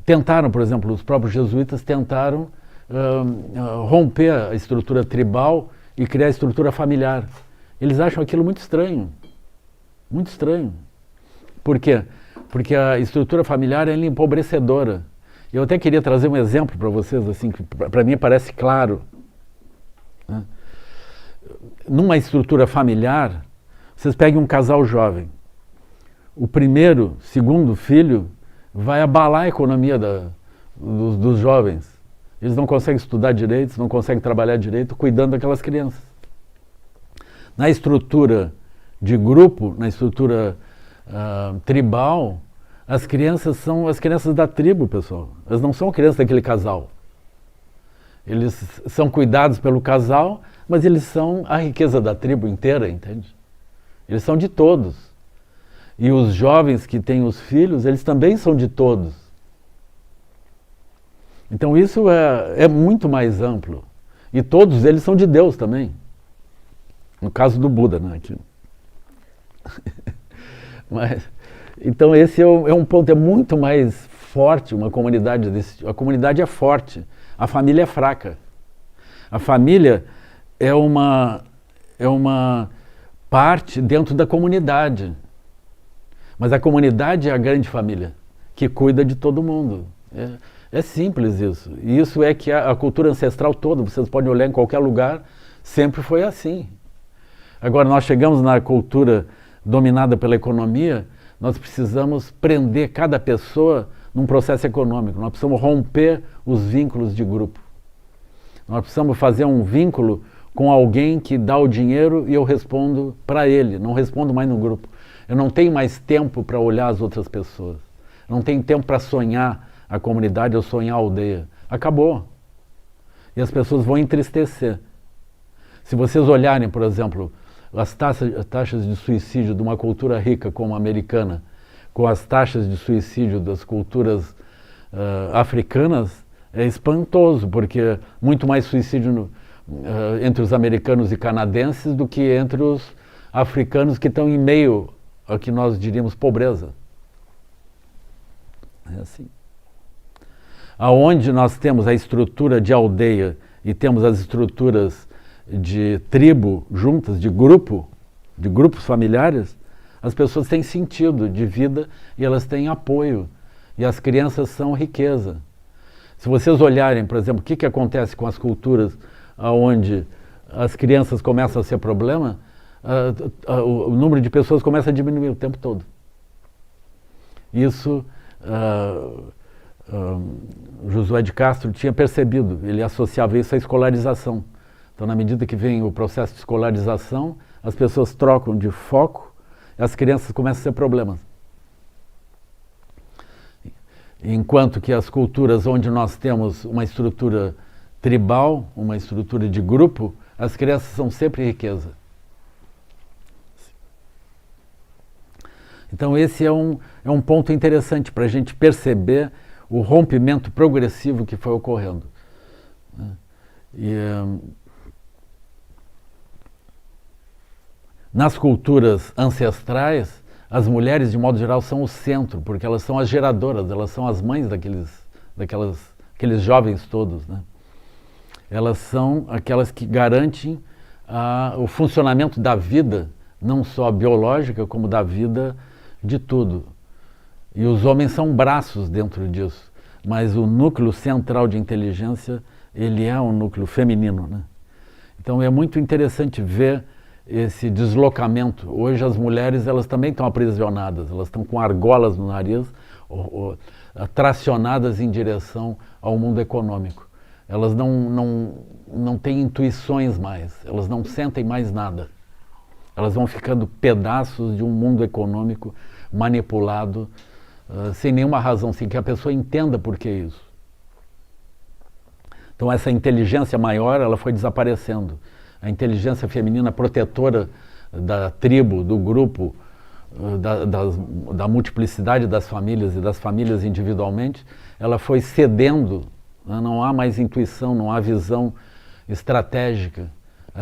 tentaram, por exemplo, os próprios jesuítas tentaram romper a estrutura tribal e criar a estrutura familiar. Eles acham aquilo muito estranho. Muito estranho. Por quê? Porque a estrutura familiar é empobrecedora. Eu até queria trazer um exemplo para vocês, assim, que para mim parece claro. Né? Numa estrutura familiar, vocês peguem um casal jovem. O primeiro, segundo filho vai abalar a economia dos jovens. Eles não conseguem estudar direito, não conseguem trabalhar direito, cuidando daquelas crianças. Na estrutura de grupo, na estrutura tribal, as crianças são as crianças da tribo, pessoal. Elas não são crianças daquele casal. Eles são cuidados pelo casal, mas eles são a riqueza da tribo inteira, entende? Eles são de todos. E os jovens que têm os filhos, eles também são de todos. Então isso é muito mais amplo. E todos eles são de Deus também. No caso do Buda, né? Mas, então esse é um ponto, é muito mais forte uma comunidade desse. A comunidade é forte, a família é fraca. A família é uma parte dentro da comunidade. Mas a comunidade é a grande família, que cuida de todo mundo. É simples isso. E isso é que a cultura ancestral toda, vocês podem olhar em qualquer lugar, sempre foi assim. Agora, nós chegamos na cultura dominada pela economia, nós precisamos prender cada pessoa num processo econômico. Nós precisamos romper os vínculos de grupo. Nós precisamos fazer um vínculo com alguém que dá o dinheiro e eu respondo para ele, não respondo mais no grupo. Eu não tenho mais tempo para olhar as outras pessoas. Não tenho tempo para sonhar a comunidade ou sonhar a aldeia. Acabou. E as pessoas vão entristecer. Se vocês olharem, por exemplo, as taxas de suicídio de uma cultura rica como a americana, com as taxas de suicídio das culturas africanas, é espantoso, porque muito mais suicídio entre os americanos e canadenses do que entre os africanos que estão em meio ao que nós diríamos pobreza. É assim. aonde nós temos a estrutura de aldeia e temos as estruturas de tribo juntas, de grupos familiares, as pessoas têm sentido de vida e elas têm apoio. E as crianças são riqueza. Se vocês olharem, por exemplo, o que acontece com as culturas onde as crianças começam a ser problema, o número de pessoas começa a diminuir o tempo todo. Isso Josué de Castro tinha percebido, ele associava isso à escolarização. Então, na medida que vem o processo de escolarização, as pessoas trocam de foco e as crianças começam a ser problemas. Enquanto que as culturas onde nós temos uma estrutura tribal, uma estrutura de grupo, as crianças são sempre riqueza. Então esse é um ponto interessante para a gente perceber o rompimento progressivo que foi ocorrendo. Nas culturas ancestrais, as mulheres, de modo geral, são o centro, porque elas são as geradoras, elas são as mães daqueles jovens todos, né? Elas são aquelas que garantem o funcionamento da vida, não só biológica, como da vida de tudo. E os homens são braços dentro disso, mas o núcleo central de inteligência, ele é um núcleo feminino, né? Então é muito interessante ver esse deslocamento. Hoje as mulheres, elas também estão aprisionadas, elas estão com argolas no nariz, tracionadas em direção ao mundo econômico. Elas não têm intuições mais, elas não sentem mais nada. Elas vão ficando pedaços de um mundo econômico manipulado, sem nenhuma razão, sem que a pessoa entenda por que isso. Então essa inteligência maior, ela foi desaparecendo. A inteligência feminina protetora da tribo, do grupo, da multiplicidade das famílias e das famílias individualmente, ela foi cedendo, né? Não há mais intuição, não há visão estratégica,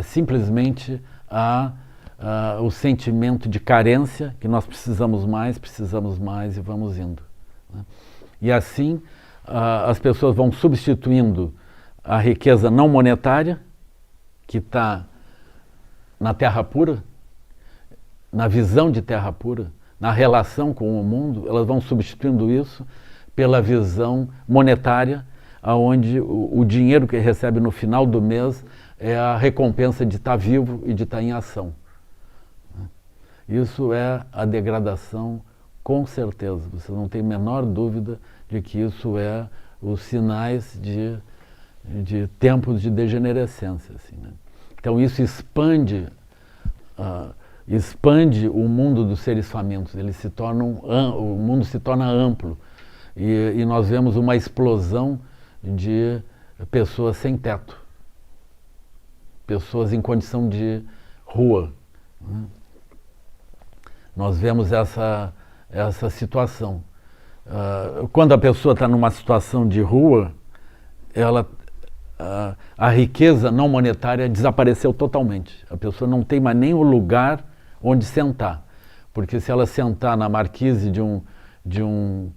simplesmente há o sentimento de carência, que nós precisamos mais e vamos indo, né? E assim as pessoas vão substituindo a riqueza não monetária, que está na terra pura, na visão de terra pura, na relação com o mundo, elas vão substituindo isso pela visão monetária, onde o dinheiro que recebe no final do mês é a recompensa de estar vivo e de estar em ação. Isso é a degradação, com certeza. Você não tem a menor dúvida de que isso é os sinais de tempos de degenerescência, assim, né? Então isso expande o mundo dos seres famintos. O mundo se torna amplo e nós vemos uma explosão de pessoas sem teto, pessoas em condição de rua, né? Nós vemos essa situação. Quando a pessoa está numa situação de rua, a riqueza não monetária desapareceu totalmente. A pessoa não tem mais nem o lugar onde sentar. Porque se ela sentar na marquise de um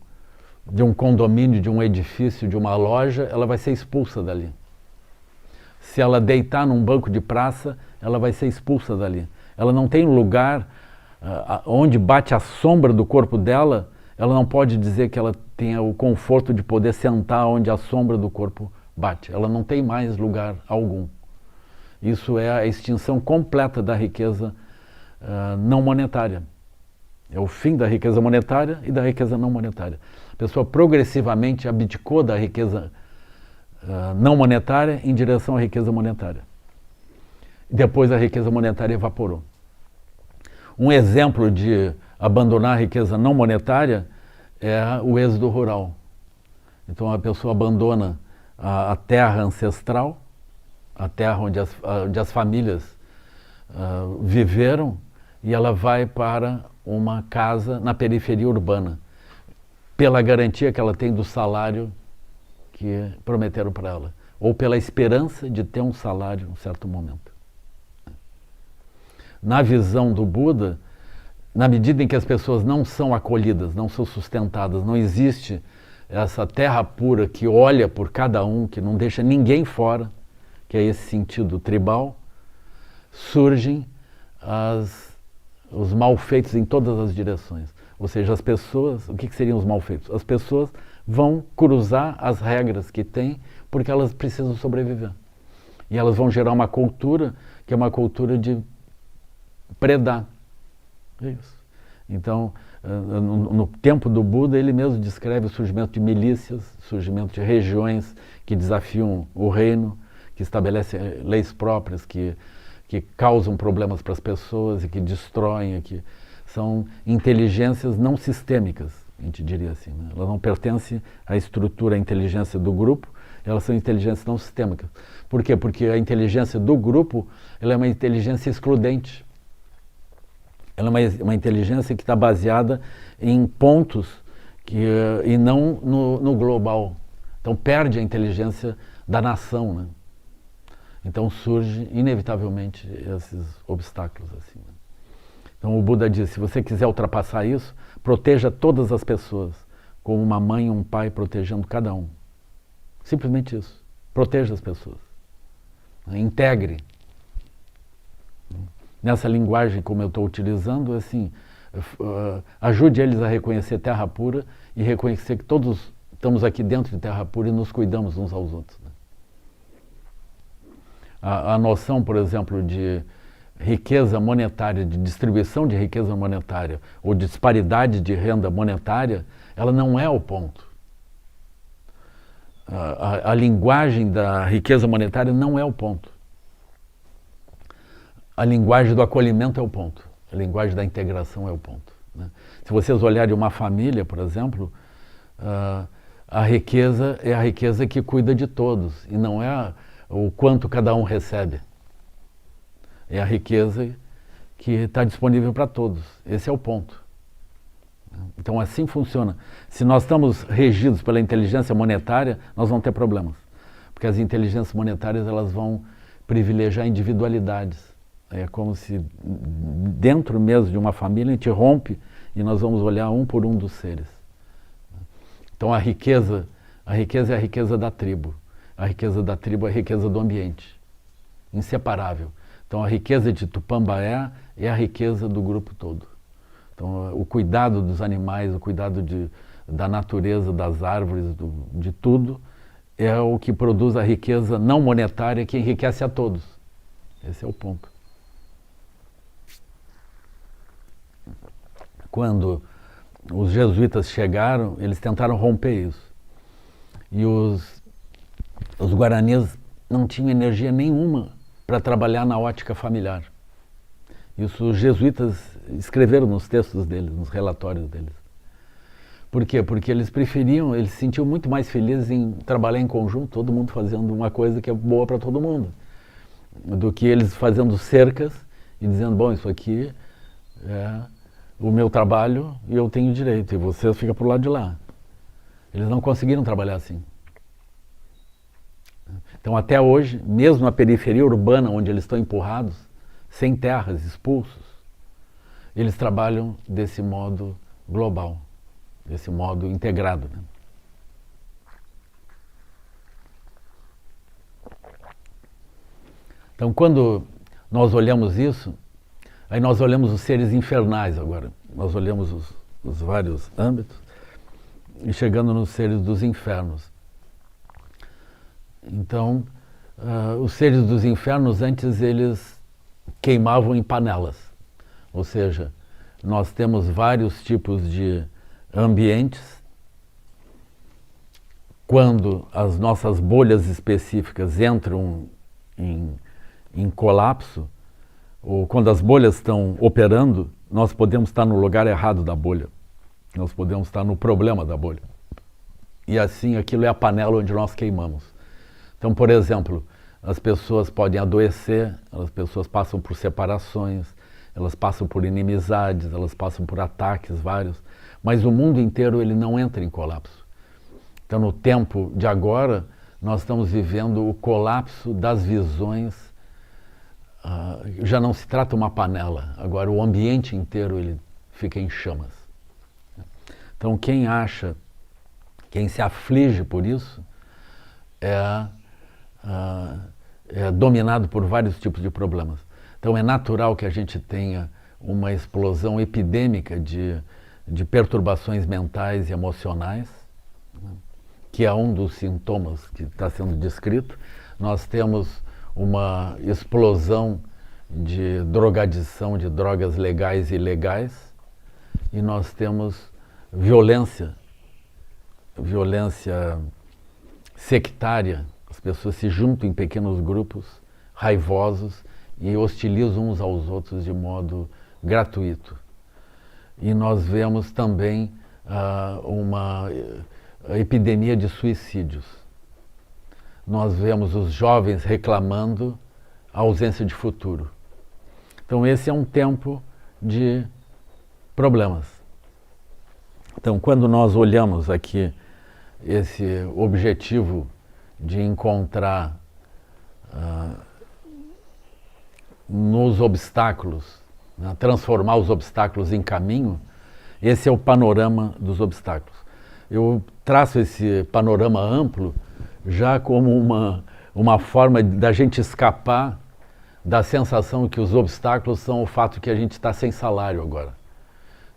condomínio, de um edifício, de uma loja, ela vai ser expulsa dali. Se ela deitar num banco de praça, ela vai ser expulsa dali. Ela não tem lugar onde bate a sombra do corpo dela, ela não pode dizer que ela tenha o conforto de poder sentar onde a sombra do corpo bate. Ela não tem mais lugar algum. Isso é a extinção completa da riqueza não monetária. É o fim da riqueza monetária e da riqueza não monetária. A pessoa progressivamente abdicou da riqueza não monetária em direção à riqueza monetária. Depois a riqueza monetária evaporou. Um exemplo de abandonar a riqueza não monetária é o êxodo rural. Então a pessoa abandona a terra ancestral, a terra onde as famílias viveram, e ela vai para uma casa na periferia urbana, pela garantia que ela tem do salário que prometeram para ela, ou pela esperança de ter um salário em um certo momento. Na visão do Buda, na medida em que as pessoas não são acolhidas, não são sustentadas, não existe essa terra pura que olha por cada um, que não deixa ninguém fora, que é esse sentido tribal, surgem os malfeitos em todas as direções. Ou seja, as pessoas, o que seriam os malfeitos? As pessoas vão cruzar as regras que têm porque elas precisam sobreviver. E elas vão gerar uma cultura que é uma cultura de predar. É isso. Então, no tempo do Buda, ele mesmo descreve o surgimento de milícias, surgimento de regiões que desafiam o reino, que estabelecem leis próprias, que causam problemas para as pessoas e que destroem, que são inteligências não sistêmicas, a gente diria assim. Né? Elas não pertencem à estrutura, à inteligência do grupo, elas são inteligências não sistêmicas. Por quê? Porque a inteligência do grupo ela é uma inteligência excludente. Ela é uma inteligência que está baseada em pontos e não no global. Então perde a inteligência da nação, né? Então surge inevitavelmente esses obstáculos assim. Né? Então o Buda diz, se você quiser ultrapassar isso, proteja todas as pessoas, como uma mãe e um pai protegendo cada um. Simplesmente isso. Proteja as pessoas. Integre. Nessa linguagem como eu estou utilizando, assim, ajude eles a reconhecer terra pura e reconhecer que todos estamos aqui dentro de terra pura e nos cuidamos uns aos outros. Né? A noção, por exemplo, de riqueza monetária, de distribuição de riqueza monetária ou de disparidade de renda monetária, ela não é o ponto. A linguagem da riqueza monetária não é o ponto. A linguagem do acolhimento é o ponto. A linguagem da integração é o ponto. Né? Se vocês olharem uma família, por exemplo, a riqueza é a riqueza que cuida de todos e não é o quanto cada um recebe. É a riqueza que está disponível para todos. Esse é o ponto. Então assim funciona. Se nós estamos regidos pela inteligência monetária, nós vamos ter problemas. Porque as inteligências monetárias elas vão privilegiar individualidades. É como se dentro mesmo de uma família a gente rompe e nós vamos olhar um por um dos seres. Então a riqueza é a riqueza da tribo. A riqueza da tribo é a riqueza do ambiente. Inseparável. Então a riqueza de Tupambaé é a riqueza do grupo todo. Então o cuidado dos animais, o cuidado da natureza, das árvores, de tudo, é o que produz a riqueza não monetária que enriquece a todos. Esse é o ponto. Quando os jesuítas chegaram, eles tentaram romper isso. E os guaranis não tinham energia nenhuma para trabalhar na ótica familiar. Isso os jesuítas escreveram nos textos deles, nos relatórios deles. Por quê? Porque eles preferiam, eles se sentiam muito mais felizes em trabalhar em conjunto, todo mundo fazendo uma coisa que é boa para todo mundo, do que eles fazendo cercas e dizendo, bom, isso aqui é o meu trabalho e eu tenho direito, e você fica pro lado de lá. Eles não conseguiram trabalhar assim. Então até hoje, mesmo na periferia urbana, onde eles estão empurrados, sem terras, expulsos, eles trabalham desse modo global, desse modo integrado. Né? Então quando nós olhamos isso, aí nós olhamos os seres infernais agora, nós olhamos os vários âmbitos e chegando nos seres dos infernos. Então, os seres dos infernos antes eles queimavam em panelas, ou seja, nós temos vários tipos de ambientes. Quando as nossas bolhas específicas entram em colapso, ou quando as bolhas estão operando, nós podemos estar no lugar errado da bolha. Nós podemos estar no problema da bolha. E assim, aquilo é a panela onde nós queimamos. Então, por exemplo, as pessoas podem adoecer, as pessoas passam por separações, elas passam por inimizades, elas passam por ataques vários, mas o mundo inteiro ele não entra em colapso. Então, no tempo de agora, nós estamos vivendo o colapso das visões. Já não se trata uma panela, agora o ambiente inteiro ele fica em chamas. Então quem acha Quem se aflige por isso é dominado por vários tipos de problemas. Então é natural que a gente tenha uma explosão epidêmica de perturbações mentais e emocionais, né, que é um dos sintomas que está sendo descrito. Nós temos uma explosão de drogadição de drogas legais e ilegais, e nós temos violência sectária. As pessoas se juntam em pequenos grupos raivosos e hostilizam uns aos outros de modo gratuito. E nós vemos também uma epidemia de suicídios. Nós vemos os jovens reclamando a ausência de futuro. Então esse é um tempo de problemas. Então quando nós olhamos aqui esse objetivo de encontrar nos obstáculos, né, transformar os obstáculos em caminho, esse é o panorama dos obstáculos. Eu traço esse panorama amplo já como uma forma da gente escapar da sensação que os obstáculos são o fato que a gente está sem salário agora.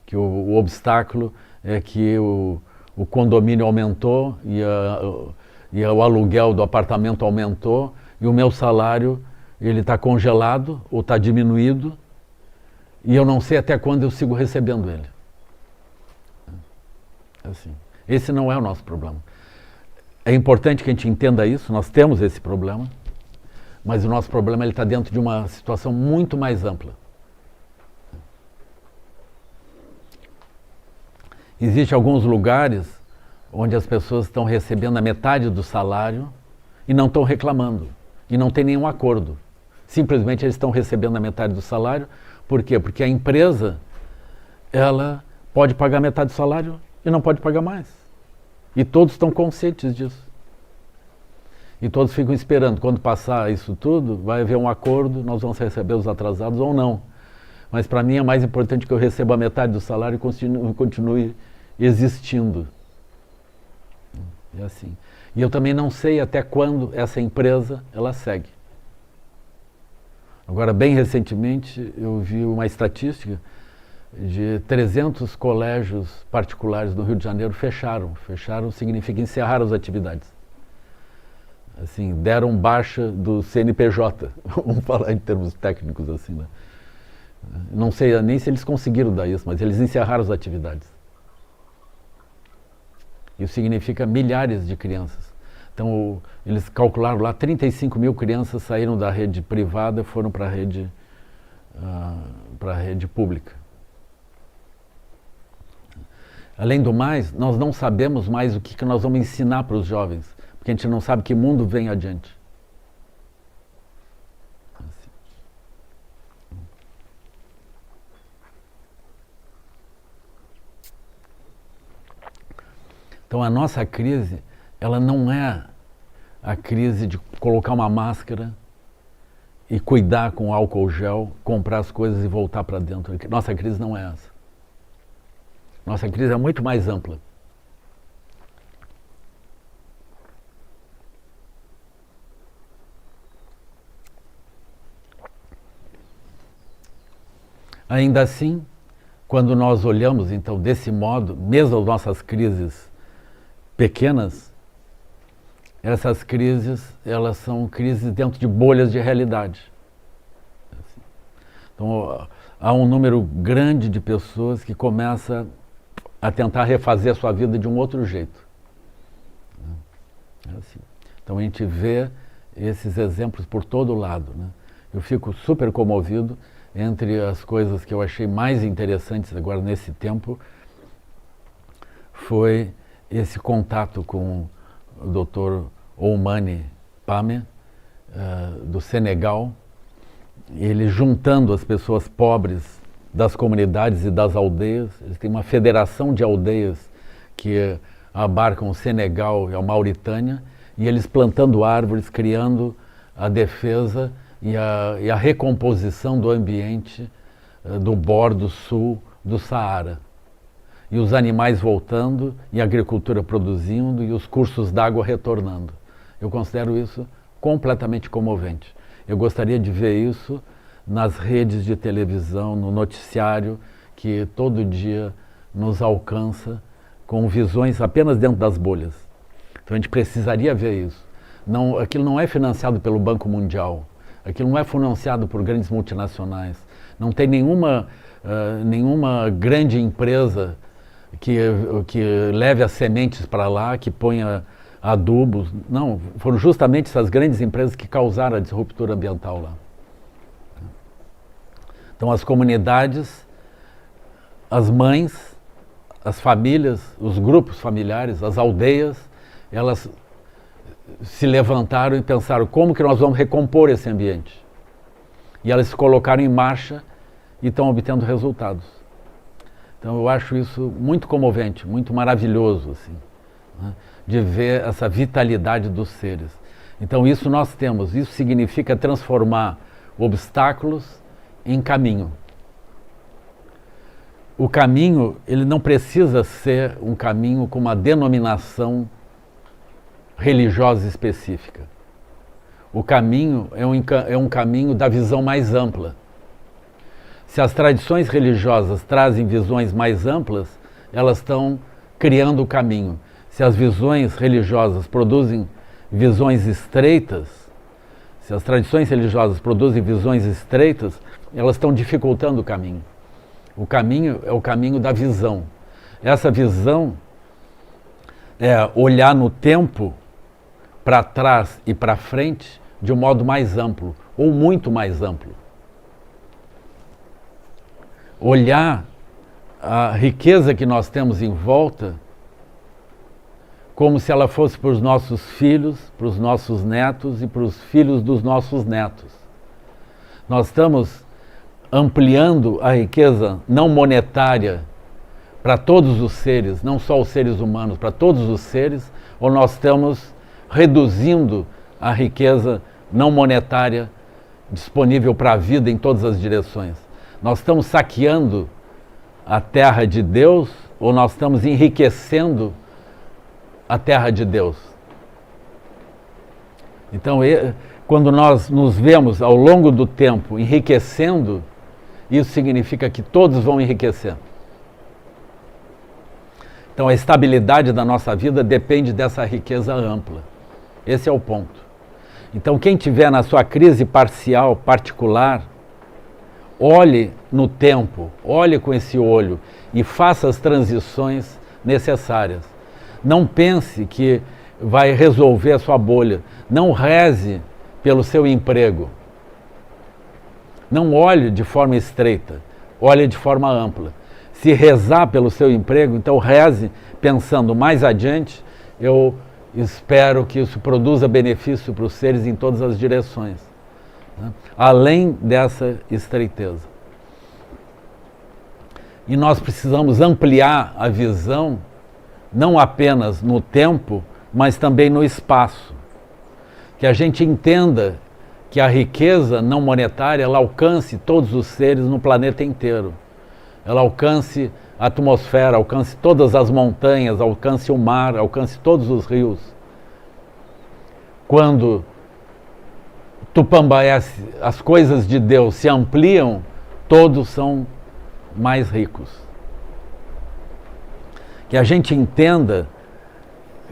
Que o obstáculo é que o condomínio aumentou e o aluguel do apartamento aumentou e o meu salário ele está congelado ou está diminuído e eu não sei até quando eu sigo recebendo ele. Assim, esse não é o nosso problema. É importante que a gente entenda isso, nós temos esse problema, mas o nosso problema está dentro de uma situação muito mais ampla. Existem alguns lugares onde as pessoas estão recebendo a metade do salário e não estão reclamando, e não tem nenhum acordo. Simplesmente eles estão recebendo a metade do salário. Por quê? Porque a empresa, ela pode pagar metade do salário e não pode pagar mais. E todos estão conscientes disso. E todos ficam esperando. Quando passar isso tudo, vai haver um acordo, nós vamos receber os atrasados ou não. Mas para mim é mais importante que eu receba a metade do salário e continue existindo. É assim. E eu também não sei até quando essa empresa ela segue. Agora, bem recentemente, eu vi uma estatística de 300 colégios particulares do Rio de Janeiro fecharam. Fecharam significa encerrar as atividades. Assim, deram baixa do CNPJ, vamos falar em termos técnicos assim, né? Não sei nem se eles conseguiram dar isso, mas eles encerraram as atividades. Isso significa milhares de crianças. Então, eles calcularam lá, 35 mil crianças saíram da rede privada e foram para a rede pública. Além do mais, nós não sabemos mais o que nós vamos ensinar para os jovens, porque a gente não sabe que mundo vem adiante. Então a nossa crise, ela não é a crise de colocar uma máscara e cuidar com álcool gel, comprar as coisas e voltar para dentro. Nossa crise não é essa. Nossa crise é muito mais ampla. Ainda assim, quando nós olhamos, então, desse modo, mesmo as nossas crises pequenas, essas crises, elas são crises dentro de bolhas de realidade. Então, há um número grande de pessoas que começa a tentar refazer a sua vida de um outro jeito. Assim. Então a gente vê esses exemplos por todo lado, né? Eu fico super comovido. Entre as coisas que eu achei mais interessantes agora nesse tempo foi esse contato com o Dr. Oumani Pameh, do Senegal, ele juntando as pessoas pobres das comunidades e das aldeias. Eles têm uma federação de aldeias que abarcam o Senegal e a Mauritânia, e eles plantando árvores, criando a defesa e a recomposição do ambiente do bordo sul do Saara. e os animais voltando, e a agricultura produzindo, e os cursos d'água retornando. Eu considero isso completamente comovente. Eu gostaria de ver isso nas redes de televisão, no noticiário, que todo dia nos alcança com visões apenas dentro das bolhas. Então a gente precisaria ver isso. Não, aquilo não é financiado pelo Banco Mundial, aquilo não é financiado por grandes multinacionais, não tem nenhuma grande empresa que leve as sementes para lá, que ponha adubos. Não, foram justamente essas grandes empresas que causaram a disruptura ambiental lá. Então as comunidades, as mães, as famílias, os grupos familiares, as aldeias, elas se levantaram e pensaram como que nós vamos recompor esse ambiente. E elas se colocaram em marcha e estão obtendo resultados. Então eu acho isso muito comovente, muito maravilhoso, assim, né, de ver essa vitalidade dos seres. Então isso nós temos, isso significa transformar obstáculos em caminho. O caminho, ele não precisa ser um caminho com uma denominação religiosa específica. O caminho é um caminho da visão mais ampla. Se as tradições religiosas trazem visões mais amplas, elas estão criando o caminho. Se as visões religiosas produzem visões estreitas, se as tradições religiosas produzem visões estreitas, elas estão dificultando o caminho. O caminho é o caminho da visão. Essa visão é olhar no tempo, para trás e para frente, de um modo mais amplo, ou muito mais amplo. Olhar a riqueza que nós temos em volta como se ela fosse para os nossos filhos, para os nossos netos e para os filhos dos nossos netos. Nós estamos ampliando a riqueza não monetária para todos os seres, não só os seres humanos, para todos os seres, ou nós estamos reduzindo a riqueza não monetária disponível para a vida em todas as direções. Nós estamos saqueando a terra de Deus ou nós estamos enriquecendo a terra de Deus? Então, quando nós nos vemos ao longo do tempo enriquecendo, isso significa que todos vão enriquecer. Então, a estabilidade da nossa vida depende dessa riqueza ampla. Esse é o ponto. Então, quem tiver na sua crise parcial, particular, olhe no tempo, olhe com esse olho e faça as transições necessárias. Não pense que vai resolver a sua bolha. Não reze pelo seu emprego. Não olhe de forma estreita, olhe de forma ampla. Se rezar pelo seu emprego, então reze pensando mais adiante, eu espero que isso produza benefício para os seres em todas as direções, né? Além dessa estreiteza. E nós precisamos ampliar a visão, não apenas no tempo, mas também no espaço. Que a gente entenda que a riqueza não monetária, ela alcance todos os seres no planeta inteiro. Ela alcance a atmosfera, alcance todas as montanhas, alcance o mar, alcance todos os rios. Quando Tupambaé, as coisas de Deus se ampliam, todos são mais ricos. Que a gente entenda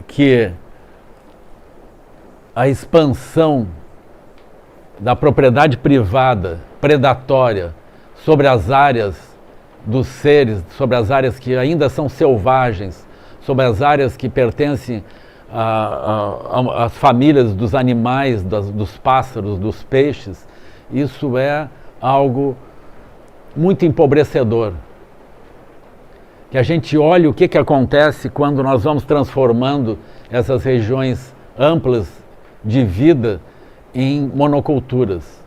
que a expansão da propriedade privada, predatória, sobre as áreas dos seres, sobre as áreas que ainda são selvagens, sobre as áreas que pertencem às famílias dos animais, dos pássaros, dos peixes, isso é algo muito empobrecedor. Que a gente olhe o que acontece quando nós vamos transformando essas regiões amplas de vida em monoculturas.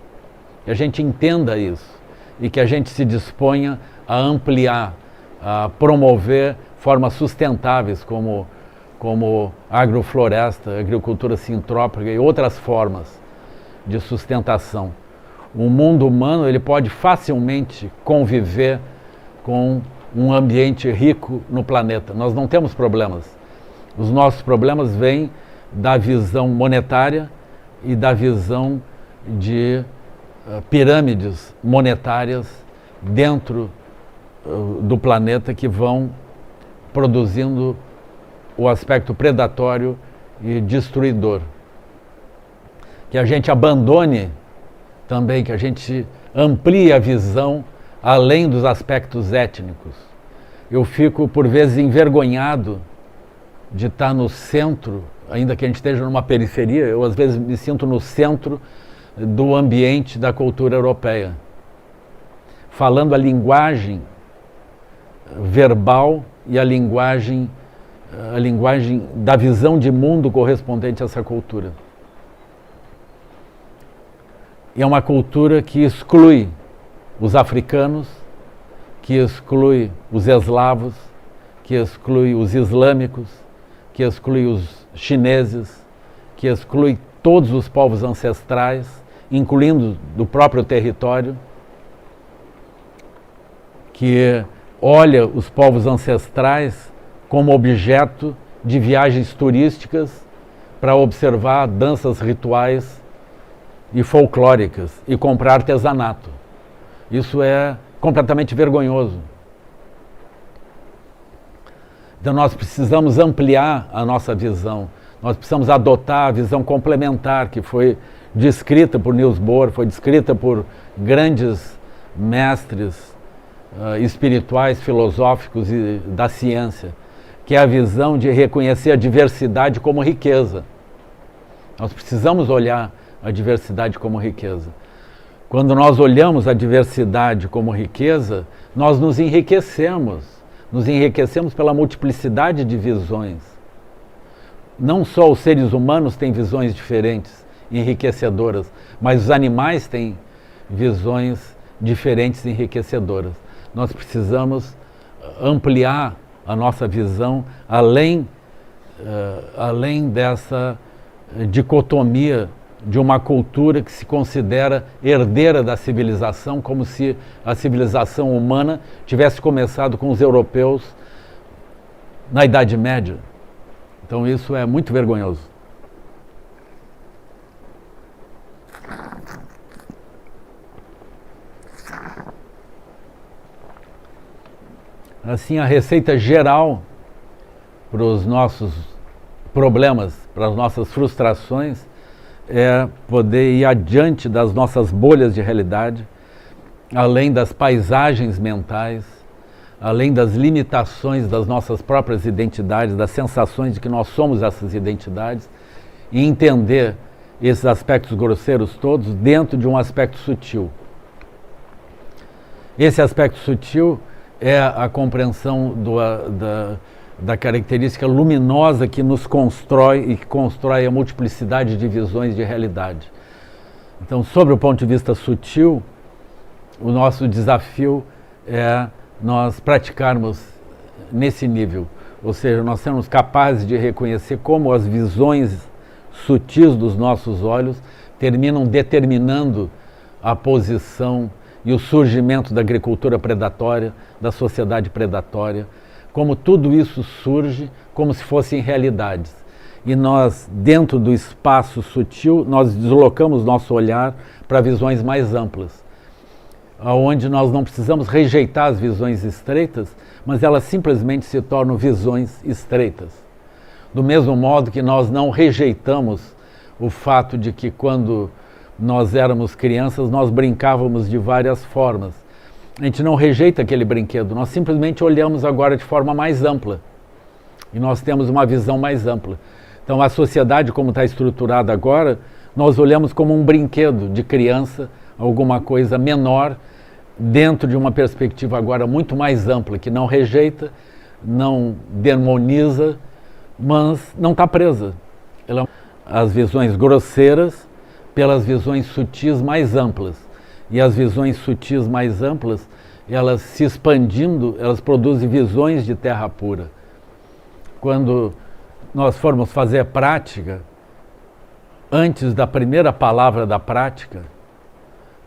Que a gente entenda isso e que a gente se disponha a ampliar, a promover formas sustentáveis como agrofloresta, agricultura sintrópica e outras formas de sustentação. O mundo humano ele pode facilmente conviver com um ambiente rico no planeta. Nós não temos problemas. Os nossos problemas vêm da visão monetária e da visão de pirâmides monetárias dentro do planeta que vão produzindo o aspecto predatório e destruidor. Que a gente abandone também, que a gente amplie a visão além dos aspectos étnicos. Eu fico, por vezes, envergonhado de estar no centro, ainda que a gente esteja numa periferia, eu às vezes me sinto no centro do ambiente da cultura europeia, falando a linguagem verbal e a linguagem da visão de mundo correspondente a essa cultura. E é uma cultura que exclui os africanos, que exclui os eslavos, que exclui os islâmicos, que exclui os chineses, que exclui todos os povos ancestrais, incluindo do próprio território, que olha os povos ancestrais como objeto de viagens turísticas para observar danças rituais e folclóricas e comprar artesanato. Isso é completamente vergonhoso. Então nós precisamos ampliar a nossa visão, nós precisamos adotar a visão complementar que foi descrita por Niels Bohr, foi descrita por grandes mestres espirituais, filosóficos e da ciência, que é a visão de reconhecer a diversidade como riqueza. Nós precisamos olhar a diversidade como riqueza. Quando nós olhamos a diversidade como riqueza, nós nos enriquecemos pela multiplicidade de visões. Não só os seres humanos têm visões diferentes, enriquecedoras, mas os animais têm visões diferentes, enriquecedoras. Nós precisamos ampliar a nossa visão além dessa dicotomia de uma cultura que se considera herdeira da civilização, como se a civilização humana tivesse começado com os europeus na Idade Média. Então isso é muito vergonhoso. Assim, a receita geral para os nossos problemas, para as nossas frustrações, é poder ir adiante das nossas bolhas de realidade, além das paisagens mentais, além das limitações das nossas próprias identidades, das sensações de que nós somos essas identidades, e entender esses aspectos grosseiros todos dentro de um aspecto sutil. Esse aspecto sutil é a compreensão da característica luminosa que nos constrói e que constrói a multiplicidade de visões de realidade. Então, sobre o ponto de vista sutil, o nosso desafio é nós praticarmos nesse nível, ou seja, nós sermos capazes de reconhecer como as visões sutis dos nossos olhos terminam determinando a posição e o surgimento da agricultura predatória, da sociedade predatória, como tudo isso surge como se fossem realidades. E nós, dentro do espaço sutil, nós deslocamos nosso olhar para visões mais amplas, onde nós não precisamos rejeitar as visões estreitas, mas elas simplesmente se tornam visões estreitas. Do mesmo modo que nós não rejeitamos o fato de que quando nós éramos crianças, nós brincávamos de várias formas. A gente não rejeita aquele brinquedo, nós simplesmente olhamos agora de forma mais ampla. E nós temos uma visão mais ampla. Então a sociedade como está estruturada agora, nós olhamos como um brinquedo de criança, alguma coisa menor, dentro de uma perspectiva agora muito mais ampla, que não rejeita, não demoniza, mas não está presa. As visões grosseiras pelas visões sutis mais amplas. E as visões sutis mais amplas, elas se expandindo, elas produzem visões de terra pura. Quando nós formos fazer a prática, antes da primeira palavra da prática,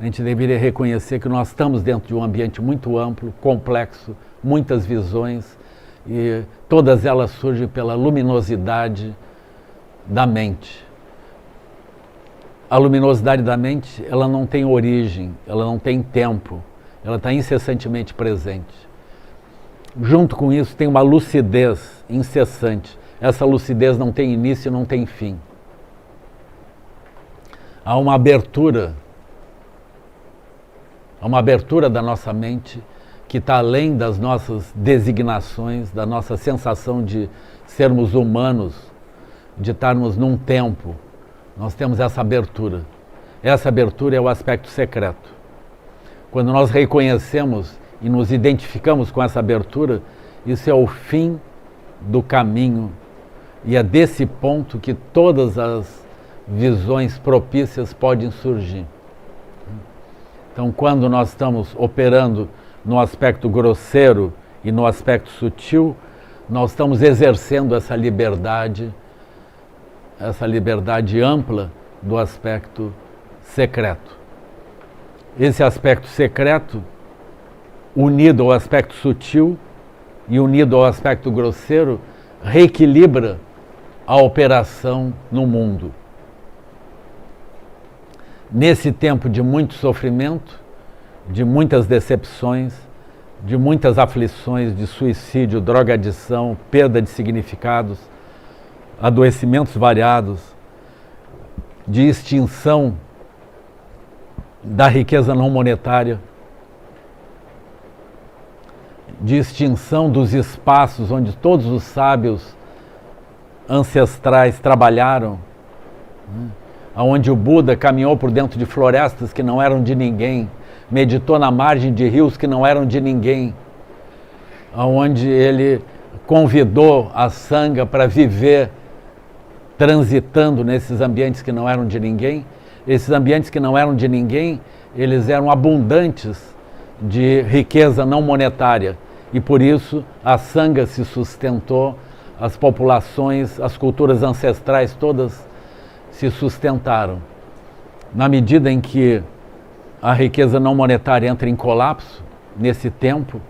a gente deveria reconhecer que nós estamos dentro de um ambiente muito amplo, complexo, muitas visões, e todas elas surgem pela luminosidade da mente. A luminosidade da mente, ela não tem origem, ela não tem tempo, ela está incessantemente presente. Junto com isso tem uma lucidez incessante. Essa lucidez não tem início e não tem fim. Há uma abertura da nossa mente que está além das nossas designações, da nossa sensação de sermos humanos, de estarmos num tempo. Nós temos essa abertura. Essa abertura é o aspecto secreto. Quando nós reconhecemos e nos identificamos com essa abertura, isso é o fim do caminho. E é desse ponto que todas as visões propícias podem surgir. Então, quando nós estamos operando no aspecto grosseiro e no aspecto sutil, nós estamos exercendo essa liberdade ampla do aspecto secreto. Esse aspecto secreto, unido ao aspecto sutil e unido ao aspecto grosseiro, reequilibra a operação no mundo. Nesse tempo de muito sofrimento, de muitas decepções, de muitas aflições, de suicídio, drogadição, perda de significados, adoecimentos variados, de extinção da riqueza não monetária, de extinção dos espaços onde todos os sábios ancestrais trabalharam, onde o Buda caminhou por dentro de florestas que não eram de ninguém, meditou na margem de rios que não eram de ninguém, onde ele convidou a Sangha para viver transitando nesses ambientes que não eram de ninguém. Esses ambientes que não eram de ninguém, eles eram abundantes de riqueza não monetária e por isso a Sangha se sustentou, as populações, as culturas ancestrais todas se sustentaram. Na medida em que a riqueza não monetária entra em colapso, nesse tempo,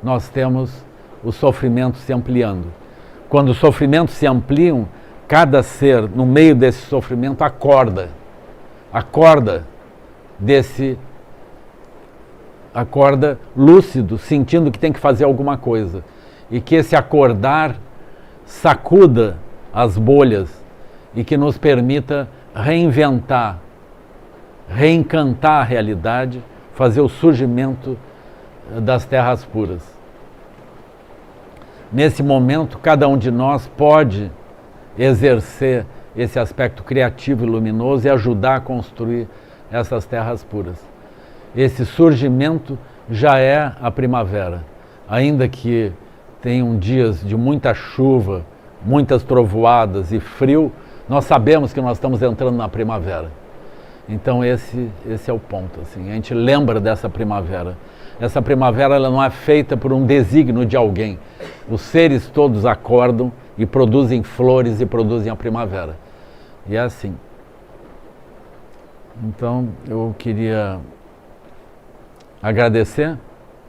nós temos o sofrimento se ampliando. Quando os sofrimentos se ampliam, cada ser, no meio desse sofrimento, acorda lúcido, sentindo que tem que fazer alguma coisa. E que esse acordar sacuda as bolhas e que nos permita reinventar, reencantar a realidade, fazer o surgimento das terras puras. Nesse momento, cada um de nós pode exercer esse aspecto criativo e luminoso e ajudar a construir essas terras puras. Esse surgimento já é a primavera. Ainda que tenham dias de muita chuva, muitas trovoadas e frio, nós sabemos que nós estamos entrando na primavera. Então esse é o ponto. Assim. A gente lembra dessa primavera. Essa primavera ela não é feita por um desígnio de alguém. Os seres todos acordam e produzem flores e produzem a primavera. E é assim. Então eu queria agradecer